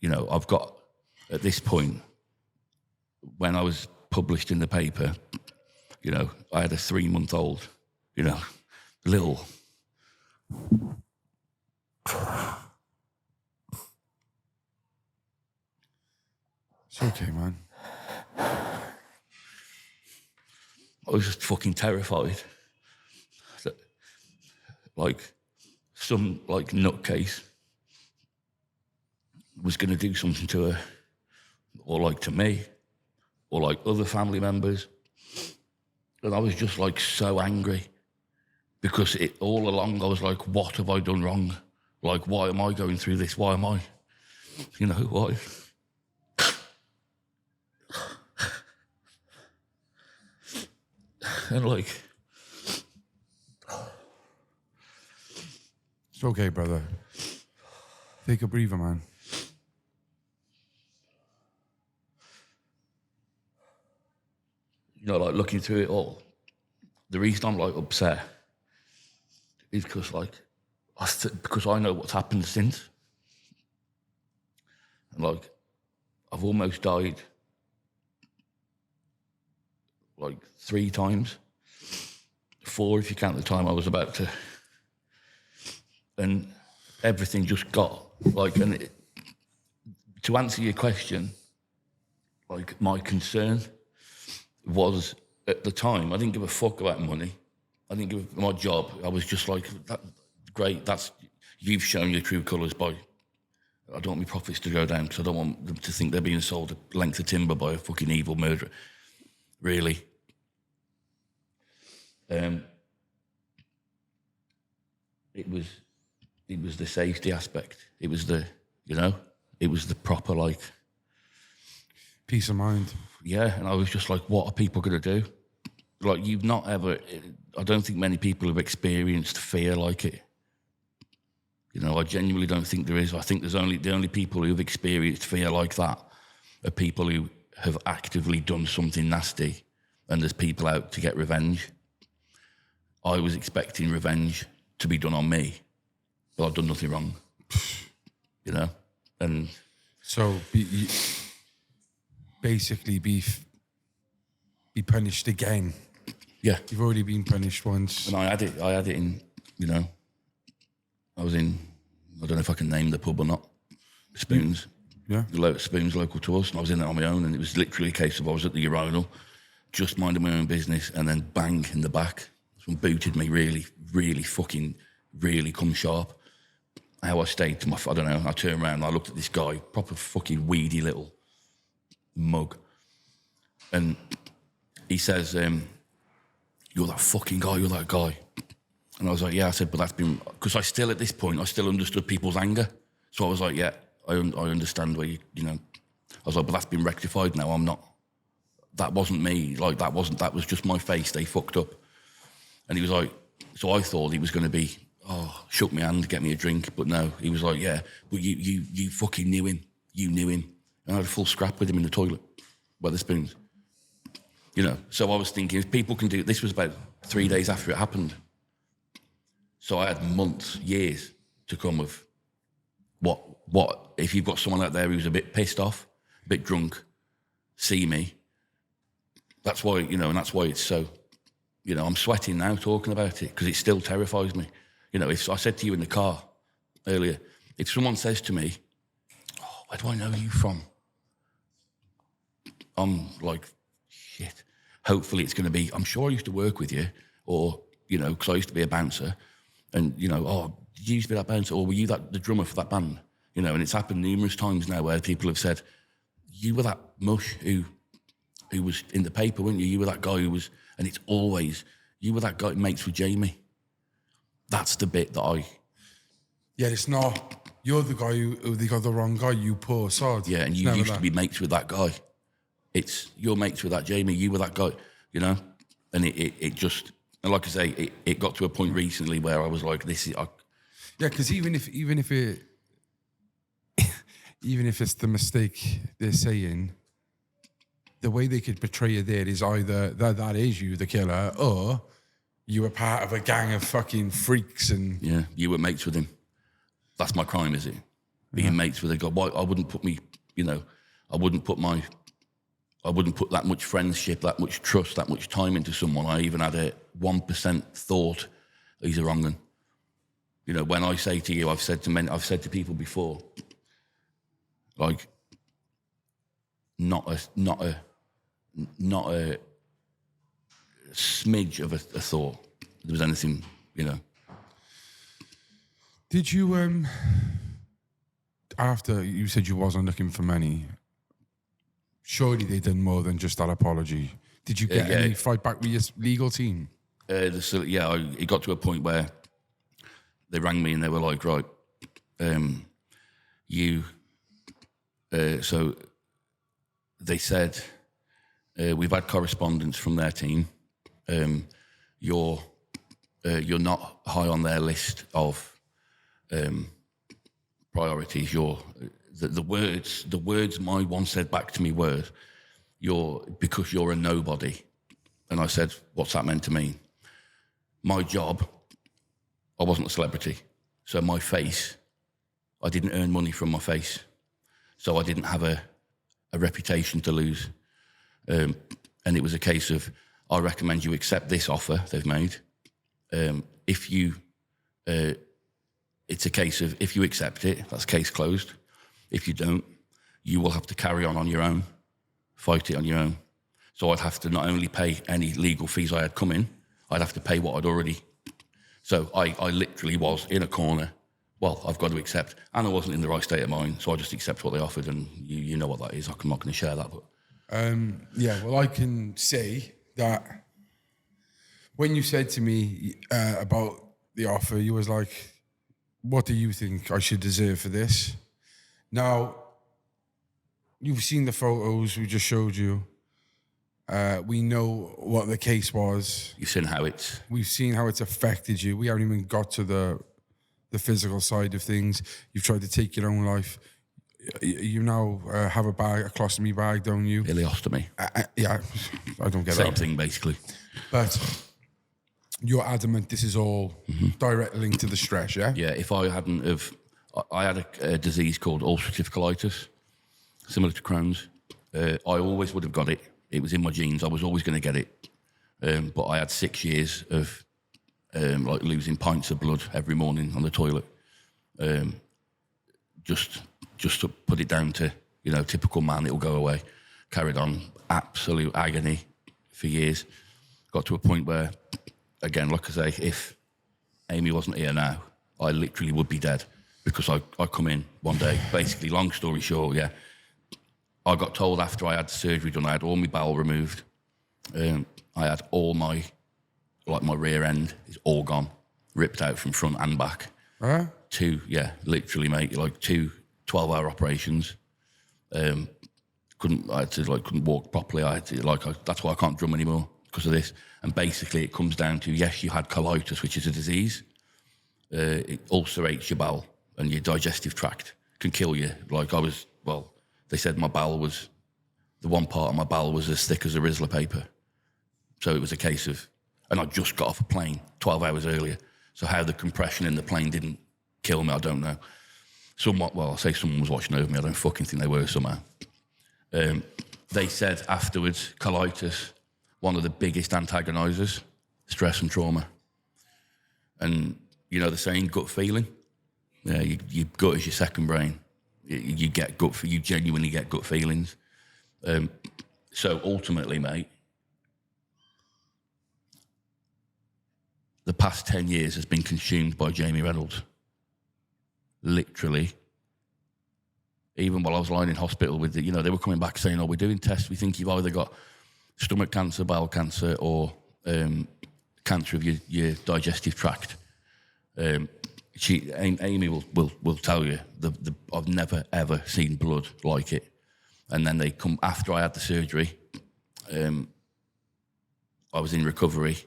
you know, I've got, at this point, when I was published in the paper, you know, I had a 3-month-old, you know, little...
It's okay, man.
I was just fucking terrified that, like, some, like, nutcase was going to do something to her, or, like, to me, or, like, other family members. And I was just, like, so angry because all along I was like, what have I done wrong? Like, why am I going through this? Why am I? You know, why? And like,
It's okay, brother. Take a breather, man.
you know, like looking through it all, the reason I'm like upset is because like, because I know what's happened since. And like, I've almost died like 3 times. 4 if you count the time I was about to. And everything just got like, to answer your question, like my concern was at the time, I didn't give a fuck about money. I didn't give my job. I was just like, great, you've shown your true colours by, I don't want my profits to go down because I don't want them to think they're being sold a length of timber by a fucking evil murderer. Really. It was the safety aspect. It was the, you know, it was the proper like...
Peace of mind.
Yeah, and I was just like, what are people going to do? Like, you've not ever... I don't think many people have experienced fear like it. You know, I genuinely don't think there is. I think the only people who've experienced fear like that are people who have actively done something nasty, and there's people out to get revenge. I was expecting revenge to be done on me, but I've done nothing wrong. You know? And...
So, basically be punished again.
Yeah.
You've already been punished once.
And I had it in, you know, I was in, I don't know if I can name the pub or not, Spoons.
Yeah.
Spoons local to us, and I was in there on my own, and it was literally a case of I was at the urinal, just minding my own business, and then bang in the back. Someone booted me really, really fucking, really come sharp. How I stayed to my, I don't know, I turned around and I looked at this guy, proper fucking weedy little mug. And he says, you're that fucking guy, you're that guy. And I was like, yeah, I said, but that's been, because I still, at this point, I still understood people's anger. So I was like, yeah, I understand where you know. I was like, but that's been rectified now, I'm not, that wasn't me, like that was just my face, they fucked up. And he was like, so I thought he was going to be, shook my hand, get me a drink, but no, he was like, yeah, but you fucking knew him, you knew him. And I had a full scrap with him in the toilet, by the Spoons. You know, so I was thinking, if people can do, this was about 3 days after it happened. So I had months, years to come of what, if you've got someone out there who's a bit pissed off, a bit drunk, see me. That's why, you know, and that's why it's so, you know, I'm sweating now talking about it because it still terrifies me. You know, if I said to you in the car earlier, if someone says to me, where do I know you from? I'm like, shit. Hopefully it's going to be, I'm sure I used to work with you, or you know, because I used to be a bouncer, and, you know, oh, did you used to be that bouncer, or were you the drummer for that band? You know, and it's happened numerous times now where people have said, you were that mush who was in the paper, weren't you? You were that guy who was, and it's always, you were that guy mates with Jamie. That's the bit that
Yeah, it's not, you're the guy who they got the wrong guy, you poor sod.
yeah, and
It's
you
never
used
that.
to be mates with that guy. It's, you're mates with that Jamie, you were that guy, you know? And it just, and like I say, it got to a point recently where I was like, this is,
Yeah, because even if it's the mistake they're saying, the way they could portray you there is either that is you, the killer, or you were part of a gang of fucking freaks and...
yeah, you were mates with him. That's my crime, is it? Being mates with a guy. Why I wouldn't put me, you know, I wouldn't put that much friendship, that much trust, that much time into someone. I even had a 1% thought he's a wrong one. You know, when I say to you, I've said to people before, like, not a smidge of a thought there was anything, you know.
Did you, after you said you wasn't looking for money, surely they did more than just that apology. Did you get any fight back with your legal team?
It got to a point where they rang me and they were like, right, so they said, we've had correspondence from their team. You're not high on their list of priorities. The words my one said back to me were, because you're a nobody. And I said, what's that meant to mean? My job, I wasn't a celebrity. So my face, I didn't earn money from my face. So I didn't have a reputation to lose. And it was a case of, I recommend you accept this offer they've made. It's a case of, if you accept it, that's case closed. If you don't, you will have to carry on your own, fight it on your own. So I'd have to not only pay any legal fees I had come in, I'd have to pay what I'd already. So I literally was in a corner. Well, I've got to accept. And I wasn't in the right state of mind, so I just accept what they offered, and you know what that is. I'm not going to share that, but...
Yeah, well, I can say that when you said to me about the offer, you was like, what do you think I should deserve for this? Now, you've seen the photos we just showed you. We know what the case was.
You've seen how it's...
We've seen how it's affected you. We haven't even got to the physical side of things. You've tried to take your own life. You now have a colostomy bag, don't you?
Ileostomy.
Yeah, I don't get
Same
that.
thing, basically.
But you're adamant this is all direct link to the stress, yeah?
Yeah, if I hadn't have... I had a disease called ulcerative colitis, similar to Crohn's. I always would have got it. It was in my genes. I was always going to get it. But I had 6 years of like losing pints of blood every morning on the toilet. Just to put it down to, you know, typical man, it'll go away. Carried on, absolute agony for years. Got to a point where, again, like I say, if Amy wasn't here now, I literally would be dead, because I come in one day, basically, long story short, yeah, I got told after I had the surgery done, I had all my bowel removed. I had all my rear end is all gone, ripped out from front and back.
Huh?
Literally, mate, like 2 12-hour operations. Couldn't walk properly. That's why I can't drum anymore, because of this. And basically, it comes down to, yes, you had colitis, which is a disease. It ulcerates your bowel, and your digestive tract can kill you. They said the one part of my bowel was as thick as a Rizzler paper. So it was a case of, and I just got off a plane 12 hours earlier. So how the compression in the plane didn't kill me, I don't know. I'll say someone was watching over me. I don't fucking think they were somehow. They said afterwards, colitis, one of the biggest antagonisers, stress and trauma. And, you know the saying, gut feeling? Yeah, your gut is your second brain. You genuinely get gut feelings. So ultimately, mate, the past 10 years has been consumed by Jamie Reynolds. Literally. Even while I was lying in hospital with they were coming back saying, we're doing tests. We think you've either got stomach cancer, bowel cancer, or cancer of your digestive tract. Amy will tell you, I've never, ever seen blood like it. And then they come, after I had the surgery, I was in recovery.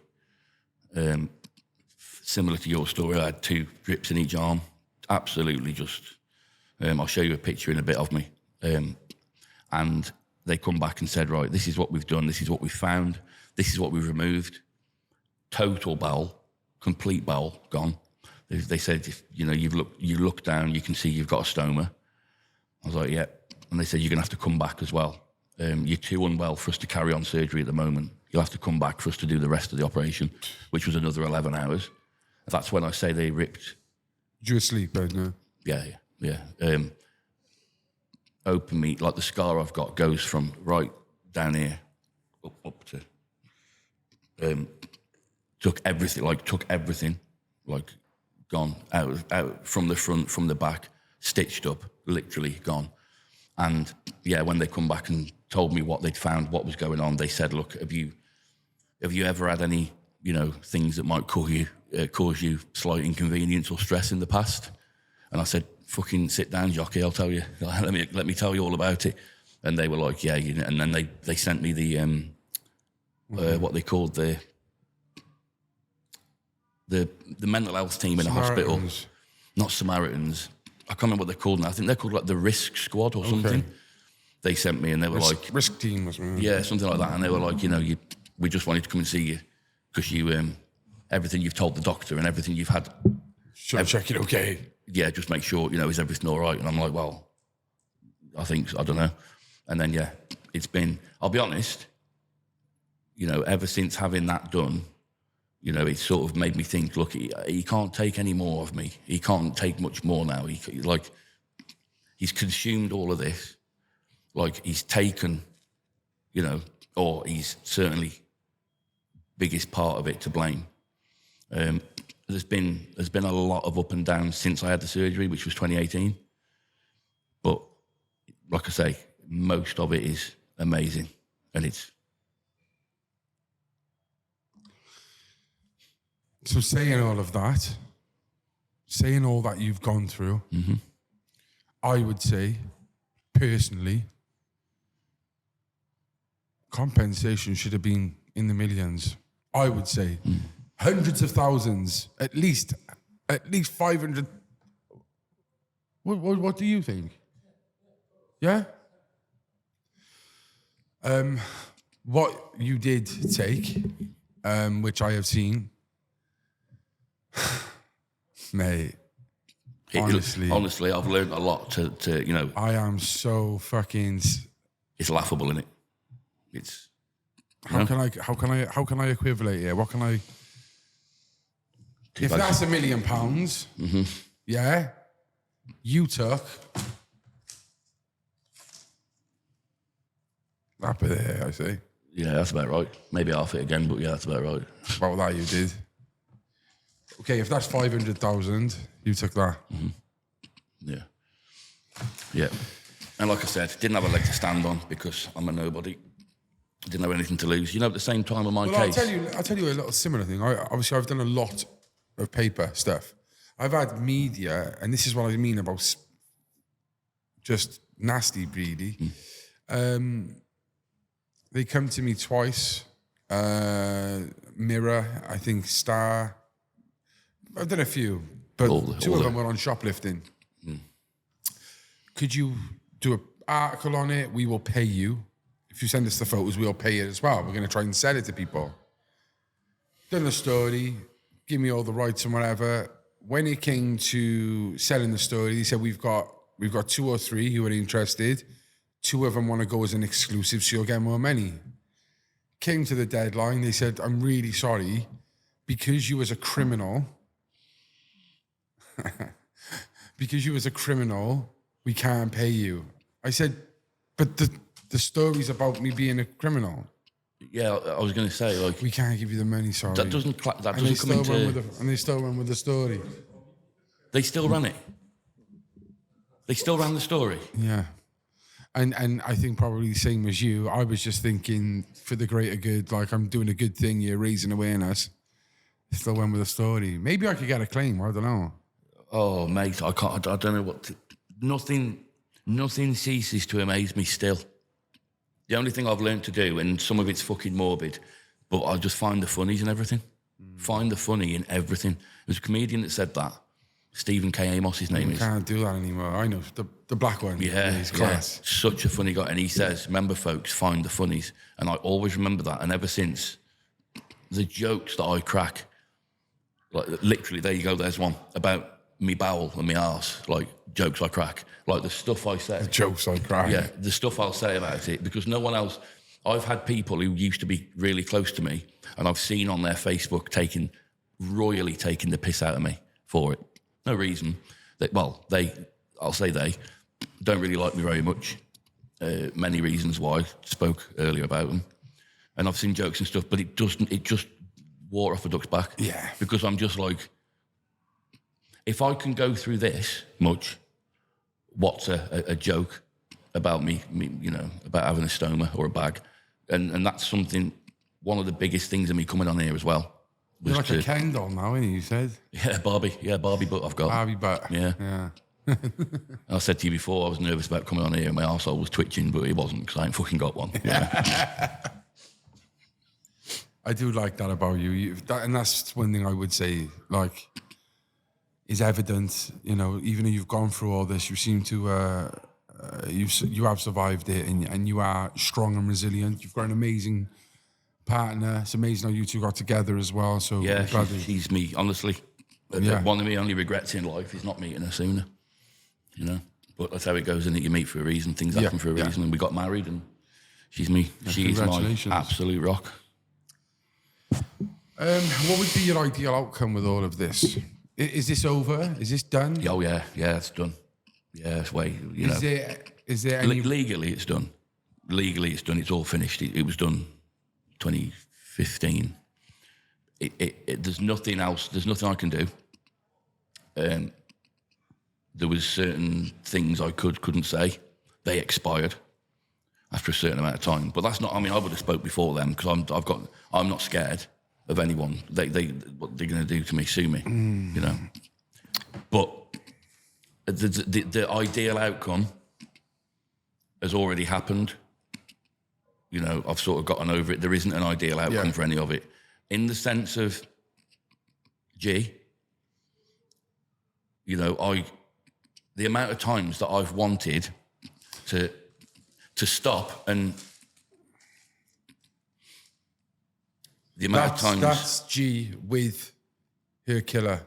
Similar to your story, I had 2 drips in each arm. Absolutely just, I'll show you a picture in a bit of me. And they come back and said, right, this is what we've done, this is what we've found, this is what we've removed. Total bowel, complete bowel gone. They said, you look down, you can see you've got a stoma. I was like, yeah. And they said, you're going to have to come back as well. You're too unwell for us to carry on surgery at the moment. You'll have to come back for us to do the rest of the operation, which was another 11 hours. That's when I say they ripped.
Did you asleep, no?
Yeah. Open me, like the scar I've got goes from right down here up to... took everything, like gone out from the front, from the back, stitched up, literally gone. And yeah, when they come back and told me what they'd found, what was going on, they said, look, have you ever had any, things that might cause you slight inconvenience or stress in the past? And I said, fucking sit down, jockey, I'll tell you. Let me tell you all about it. And they were like, yeah, and then they sent me the what they called the mental health team in a hospital. Not Samaritans. I can't remember what they're called now. I think they're called like the Risk Squad or something. They sent me and they were like...
Risk team or something.
Yeah, something like that. And they were like, we just wanted to come and see you because you, everything you've told the doctor and everything you've had...
Sure, check it okay.
Yeah, just make sure, is everything all right? And I'm like, well, I think, I don't know. And then, yeah, it's been... I'll be honest, ever since having that done... it sort of made me think, look, he can't take any more of me. He can't take much more now. He's consumed all of this. Like, he's taken, or he's certainly biggest part of it to blame. There's been a lot of up and down since I had the surgery, which was 2018. But, like I say, most of it is amazing. And it's...
So saying all of that, saying all that you've gone through, I would say, personally, compensation should have been in the millions. I would say hundreds of thousands, at least 500. What do you think? Yeah? What you did take, which I have seen, mate,
honestly, I've learned a lot to
I am so fucking...
It's laughable, isn't it? It's...
How can I equivalent here? What can I... If that's £1 million, yeah, you took... That bit there, I say.
Yeah, that's about right. Maybe half it again, but yeah, that's about right.
About that you did. Okay, if that's 500,000, you took that.
Yeah. And like I said, didn't have a leg to stand on because I'm a nobody. Didn't have anything to lose. At the same time on my case...
I'll tell you a little similar thing. Obviously, I've done a lot of paper stuff. I've had media, and this is what I mean about just nasty, really. They come to me twice. Mirror, I think Star... I've done a few, but two of them were on shoplifting. Could you do an article on it? We will pay you. If you send us the photos, we'll pay it as well. We're going to try and sell it to people. Done a story, give me all the rights and whatever. When it came to selling the story, they said, we've got 2 or 3 who are interested. 2 of them want to go as an exclusive, so you'll get more money. Came to the deadline, they said, I'm really sorry, because you as a criminal... because you as a criminal, we can't pay you. I said, but the story's about me being a criminal.
Yeah, I was going to say, like,
We can't give you the money, sorry.
that doesn't come
and they still
into...
and they still run with the story.
They still ran it. They still ran the story.
Yeah. And I think probably the same as you, I was just thinking for the greater good, like I'm doing a good thing here, raising awareness. Still went with the story. Maybe I could get a claim, I don't know.
Oh, mate, I can't. I don't know what. Nothing ceases to amaze me still. The only thing I've learned to do, and some of it's fucking morbid, but I just find the funnies in everything. Find the funny in everything. There's a comedian that said that. Stephen K. Amos, his name is.
Can't do that anymore. I know the black one.
Yeah,
he's class.
Such a funny guy, and he says, "Remember, folks, find the funnies." And I always remember that. And ever since, the jokes that I crack, like literally, there you go. There's one about me bowel and me arse, like jokes I crack, like the stuff I say.
The jokes I crack.
Yeah, the stuff I'll say about it, because no one else. I've had people who used to be really close to me, and I've seen on their Facebook royally taking the piss out of me for it. No reason. I'll say they don't really like me very much. Many reasons why. I spoke earlier about them, and I've seen jokes and stuff, but it just wore off a duck's back.
Yeah,
because I'm just like, if I can go through this much, what's a joke about me, you know, about having a stoma or a bag, and that's something. One of the biggest things of me coming on here as well.
You're like a Ken doll now, ain't you said?
Yeah, Barbie butt I've got.
Barbie butt.
Yeah. I said to you before, I was nervous about coming on here and my arsehole was twitching, but it wasn't because I ain't fucking got one. Yeah.
I do like that about you. And that's one thing I would say, like, is evident, you know, even though you've gone through all this, you seem to, you have survived it and you are strong and resilient. You've got an amazing partner. It's amazing how you two got together as well. So
yeah, she's me, honestly.
Yeah.
One of my only regrets in life is not meeting her sooner, you know. But that's how it goes, isn't it? You meet for a reason, things happen for a reason, and we got married, and she's me. Yeah, she is my absolute rock.
What would be your ideal outcome with all of this? Is this over? Is this done?
Oh yeah, it's done. Yeah, it's way.
Is there any...
legally it's done? Legally it's done. It's all finished. It was done 2015. There's nothing else. There's nothing I can do. There was certain things I couldn't say. They expired after a certain amount of time. But that's not. I mean, I would have spoke before them because I'm not scared of anyone. What they're going to do to me, sue me, you know. But the ideal outcome has already happened. You know, I've sort of gotten over it. There isn't an ideal outcome for any of it. In the sense of, you know, the amount of times that I've wanted to stop and the amount of times...
That's G with her killer.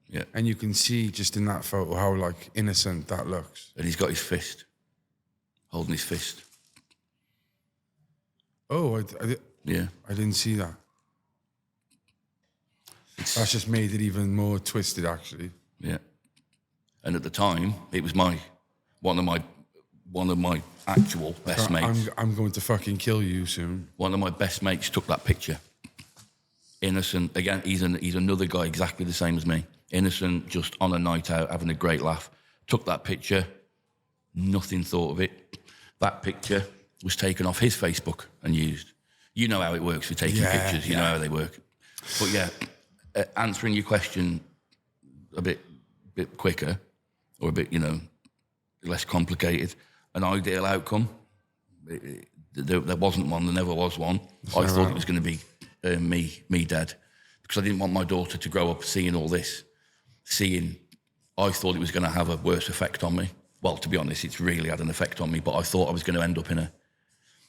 Yeah.
And you can see just in that photo how, like, innocent that looks.
And he's got his fist, holding his fist.
Oh, I didn't see that. That's just made it even more twisted, actually.
Yeah. And at the time, it was one of my actual best mates.
I'm going to fucking kill you soon.
One of my best mates took that picture. Innocent. Again, he's another guy exactly the same as me. Innocent, just on a night out, having a great laugh. Took that picture. Nothing thought of it. That picture was taken off his Facebook and used. You know how it works for taking pictures. You know how they work. But yeah, answering your question a bit quicker or a bit, you know, less complicated. An ideal outcome, there wasn't one. There never was one. I thought it was going to be me dead because I didn't want my daughter to grow up seeing all this. I thought it was going to have a worse effect on me. Well, to be honest, it's really had an effect on me, but I thought I was going to end up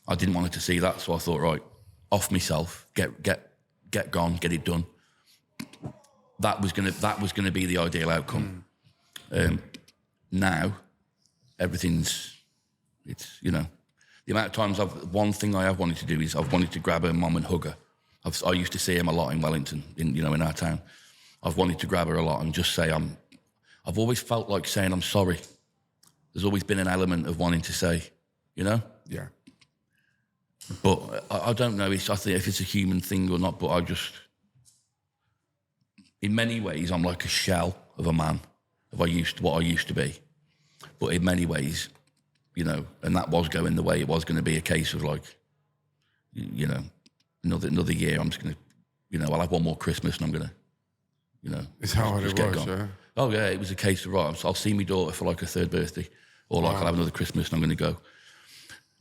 I didn't want her to see that, so I thought, right, off myself, get gone, get it done. That was gonna be the ideal outcome. Now, it's, you know, the amount of times one thing I have wanted to do is I've wanted to grab her mum and hug her. I used to see him a lot in Wellington, in our town. I've wanted to grab her a lot and just say I've always felt like saying I'm sorry. There's always been an element of wanting to say, you know?
Yeah.
But I don't know. I think if it's a human thing or not. But I just, in many ways, I'm like a shell of a man of what I used to be. But in many ways, you know, and that was going the way it was going to be a case of like, you know, another year. I'm just going to, you know, I'll have one more Christmas and I'm going to, you know,
It's how hard
just
it
get
was,
gone.
yeah.
Oh yeah, it was a case of right. I'll see my daughter for like a third birthday, or like I'll have another Christmas and I'm going to go.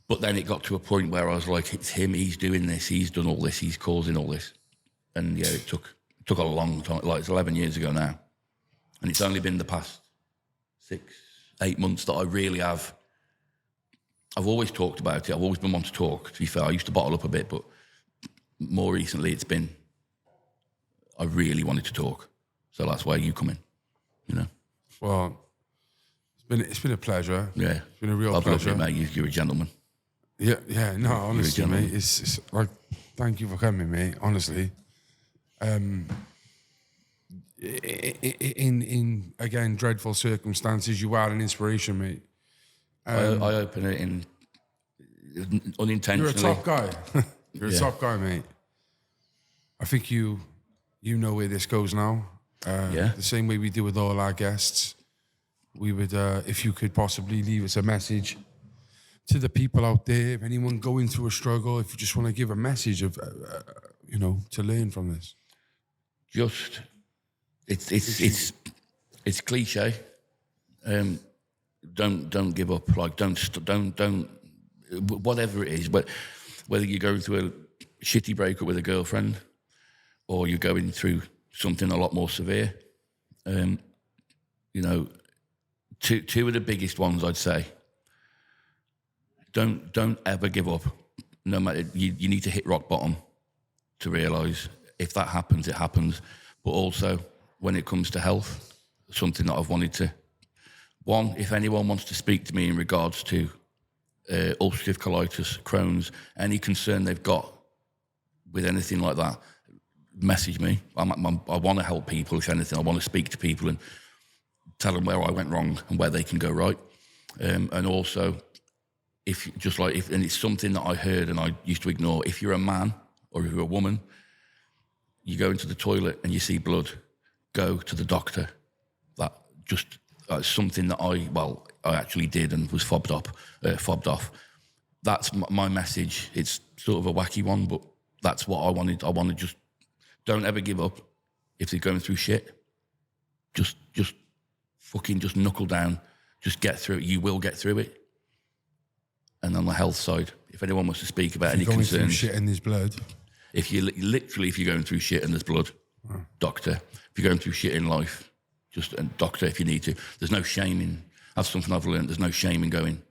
But then it got to a point where I was like, it's him. He's doing this. He's done all this. He's causing all this. And yeah, it took a long time. Like it's 11 years ago now, and it's only been the past 6-8 months that I really have. I've always talked about it. I've always been one to talk. To be fair, I used to bottle up a bit, but more recently, it's been. I really wanted to talk, so that's why you come in. You know.
Well, it's been a pleasure.
Yeah,
It's been a real
I've loved
pleasure.
it, mate. You're a gentleman.
Yeah. No, honestly,
gentleman.
mate. It's like, thank you for coming, mate. Honestly, in again dreadful circumstances, you are an inspiration, mate.
I open it in unintentionally.
You're a top guy. You're a
Yeah.
top guy, mate. I think you know where this goes now.
Yeah.
The same way we do with all our guests. We would, if you could possibly leave us a message to the people out there, if anyone going through a struggle, if you just want to give a message of, you know, to learn from this.
Just it's cliche. Don't give up. Like don't whatever it is. But whether you're going through a shitty breakup with a girlfriend, or you're going through something a lot more severe, you know, two of the biggest ones I'd say. Don't ever give up. No matter you need to hit rock bottom to realise if that happens, it happens. But also when it comes to health, something that I've wanted to. One, if anyone wants to speak to me in regards to ulcerative colitis, Crohn's, any concern they've got with anything like that, message me. I want to help people. If anything, I want to speak to people and tell them where I went wrong and where they can go right. And also, and it's something that I heard and I used to ignore. If you're a man or if you're a woman, you go into the toilet and you see blood, go to the doctor. That just something that I actually did and was fobbed off. That's my message. It's sort of a wacky one, but that's what I wanted. I want to just don't ever give up. If they're going through shit, just fucking just knuckle down. Just get through it. You will get through it. And on the health side, if anyone wants to speak about any
Going
concerns,
through shit in this blood.
if you're going through shit and there's blood, doctor. If you're going through shit in life, just a doctor if you need to. There's no shame in. That's something I've learned. There's no shame in going.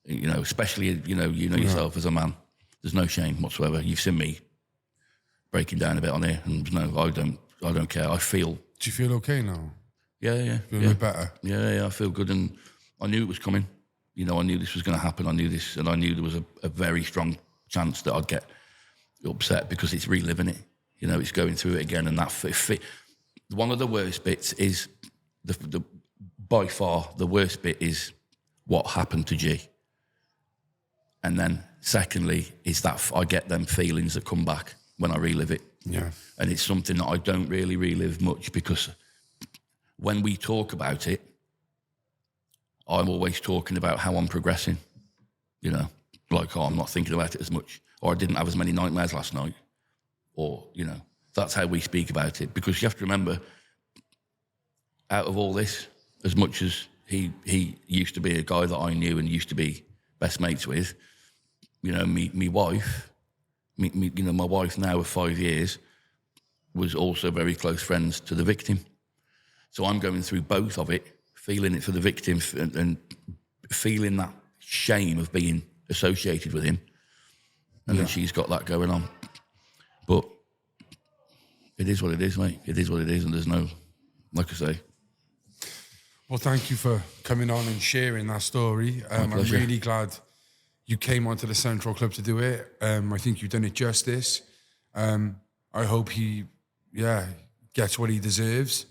You know, especially you know yourself as a man. There's no shame whatsoever. You've seen me breaking down a bit on here, and no, I don't care. I feel.
Do you feel okay now?
Yeah.
Feeling a bit better?
Yeah, I feel good, and I knew it was coming. You know, I knew this was going to happen. I knew this, and I knew there was a very strong chance that I'd get upset because it's reliving it. You know, it's going through it again, and that one of the worst bits is by far the worst bit is what happened to G. And then secondly is that I get them feelings that come back when I relive it.
Yeah.
And it's something that I don't really relive much because when we talk about it, I'm always talking about how I'm progressing, you know, like, I'm not thinking about it as much, or I didn't have as many nightmares last night, or, you know, that's how we speak about it. Because you have to remember, out of all this, as much as he used to be a guy that I knew and used to be best mates with, you know, my wife now of 5 years was also very close friends to the victim. So I'm going through both of it, feeling it for the victim and feeling that shame of being associated with him. And then she's got that going on. But it is what it is, mate. It is what it is, and there's no, like I say.
Well, thank you for coming on and sharing that story. I'm
pleasure.
really glad you came onto the Central Club to do it. I think you've done it justice. I hope he, gets what he deserves.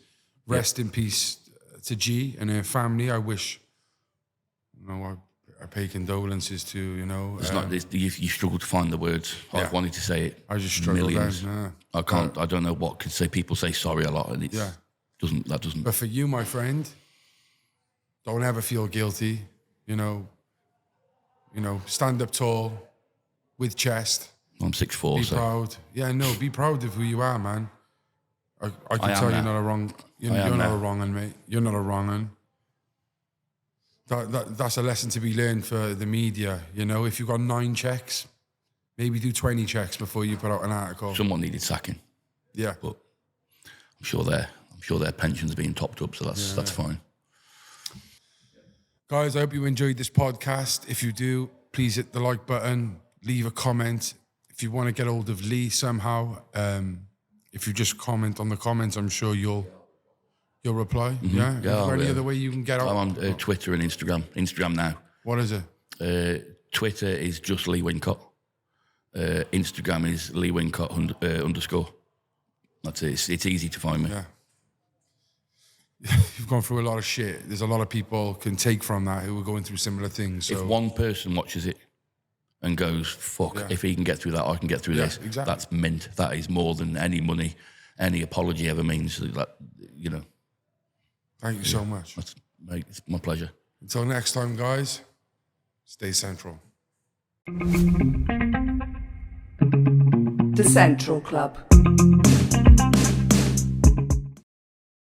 Rest in peace to G and her family. I wish, I pay condolences to, you know.
It's not. You struggle to find the words.
Yeah.
I've wanted to say it.
I just struggle
millions.
then.
I can't. I don't know what could say. People say sorry a lot, and it's doesn't.
But for you, my friend, don't ever feel guilty. You know, stand up tall, with chest.
I'm 6'4",
Be
so
proud. Yeah, no, be proud of who you are, man. I can
I am
tell you're
now.
not a wrong. You're
I am
not
now.
a wrong un, mate. You're not a wrong un. That's a lesson to be learned for the media. You know, if you've got 9 checks, maybe do 20 checks before you put out an article.
someone needed sacking,
Yeah.
but I'm sure their pensions are being topped up, so that's fine.
Guys, I hope you enjoyed this podcast. If you do, please hit the like button, leave a comment. If you want to get hold of Lee somehow, if you just comment on the comments, I'm sure you'll reply.
Mm-hmm.
Yeah? Is there any
yeah.
other way you can get out?
I'm on Twitter and Instagram. Instagram now.
What is it?
Twitter is just Lee Wincott. Instagram is Lee Wincott _. That's it. It's easy to find me.
Yeah. You've gone through a lot of shit. There's a lot of people can take from that who are going through similar things. So.
If one person watches it and goes, fuck, if he can get through that, I can get through this.
Exactly.
That's mint. That is more than any money, any apology ever means. That, you know.
Thank you so much.
Mate, it's my pleasure.
Until next time, guys, stay central.
The Central Club.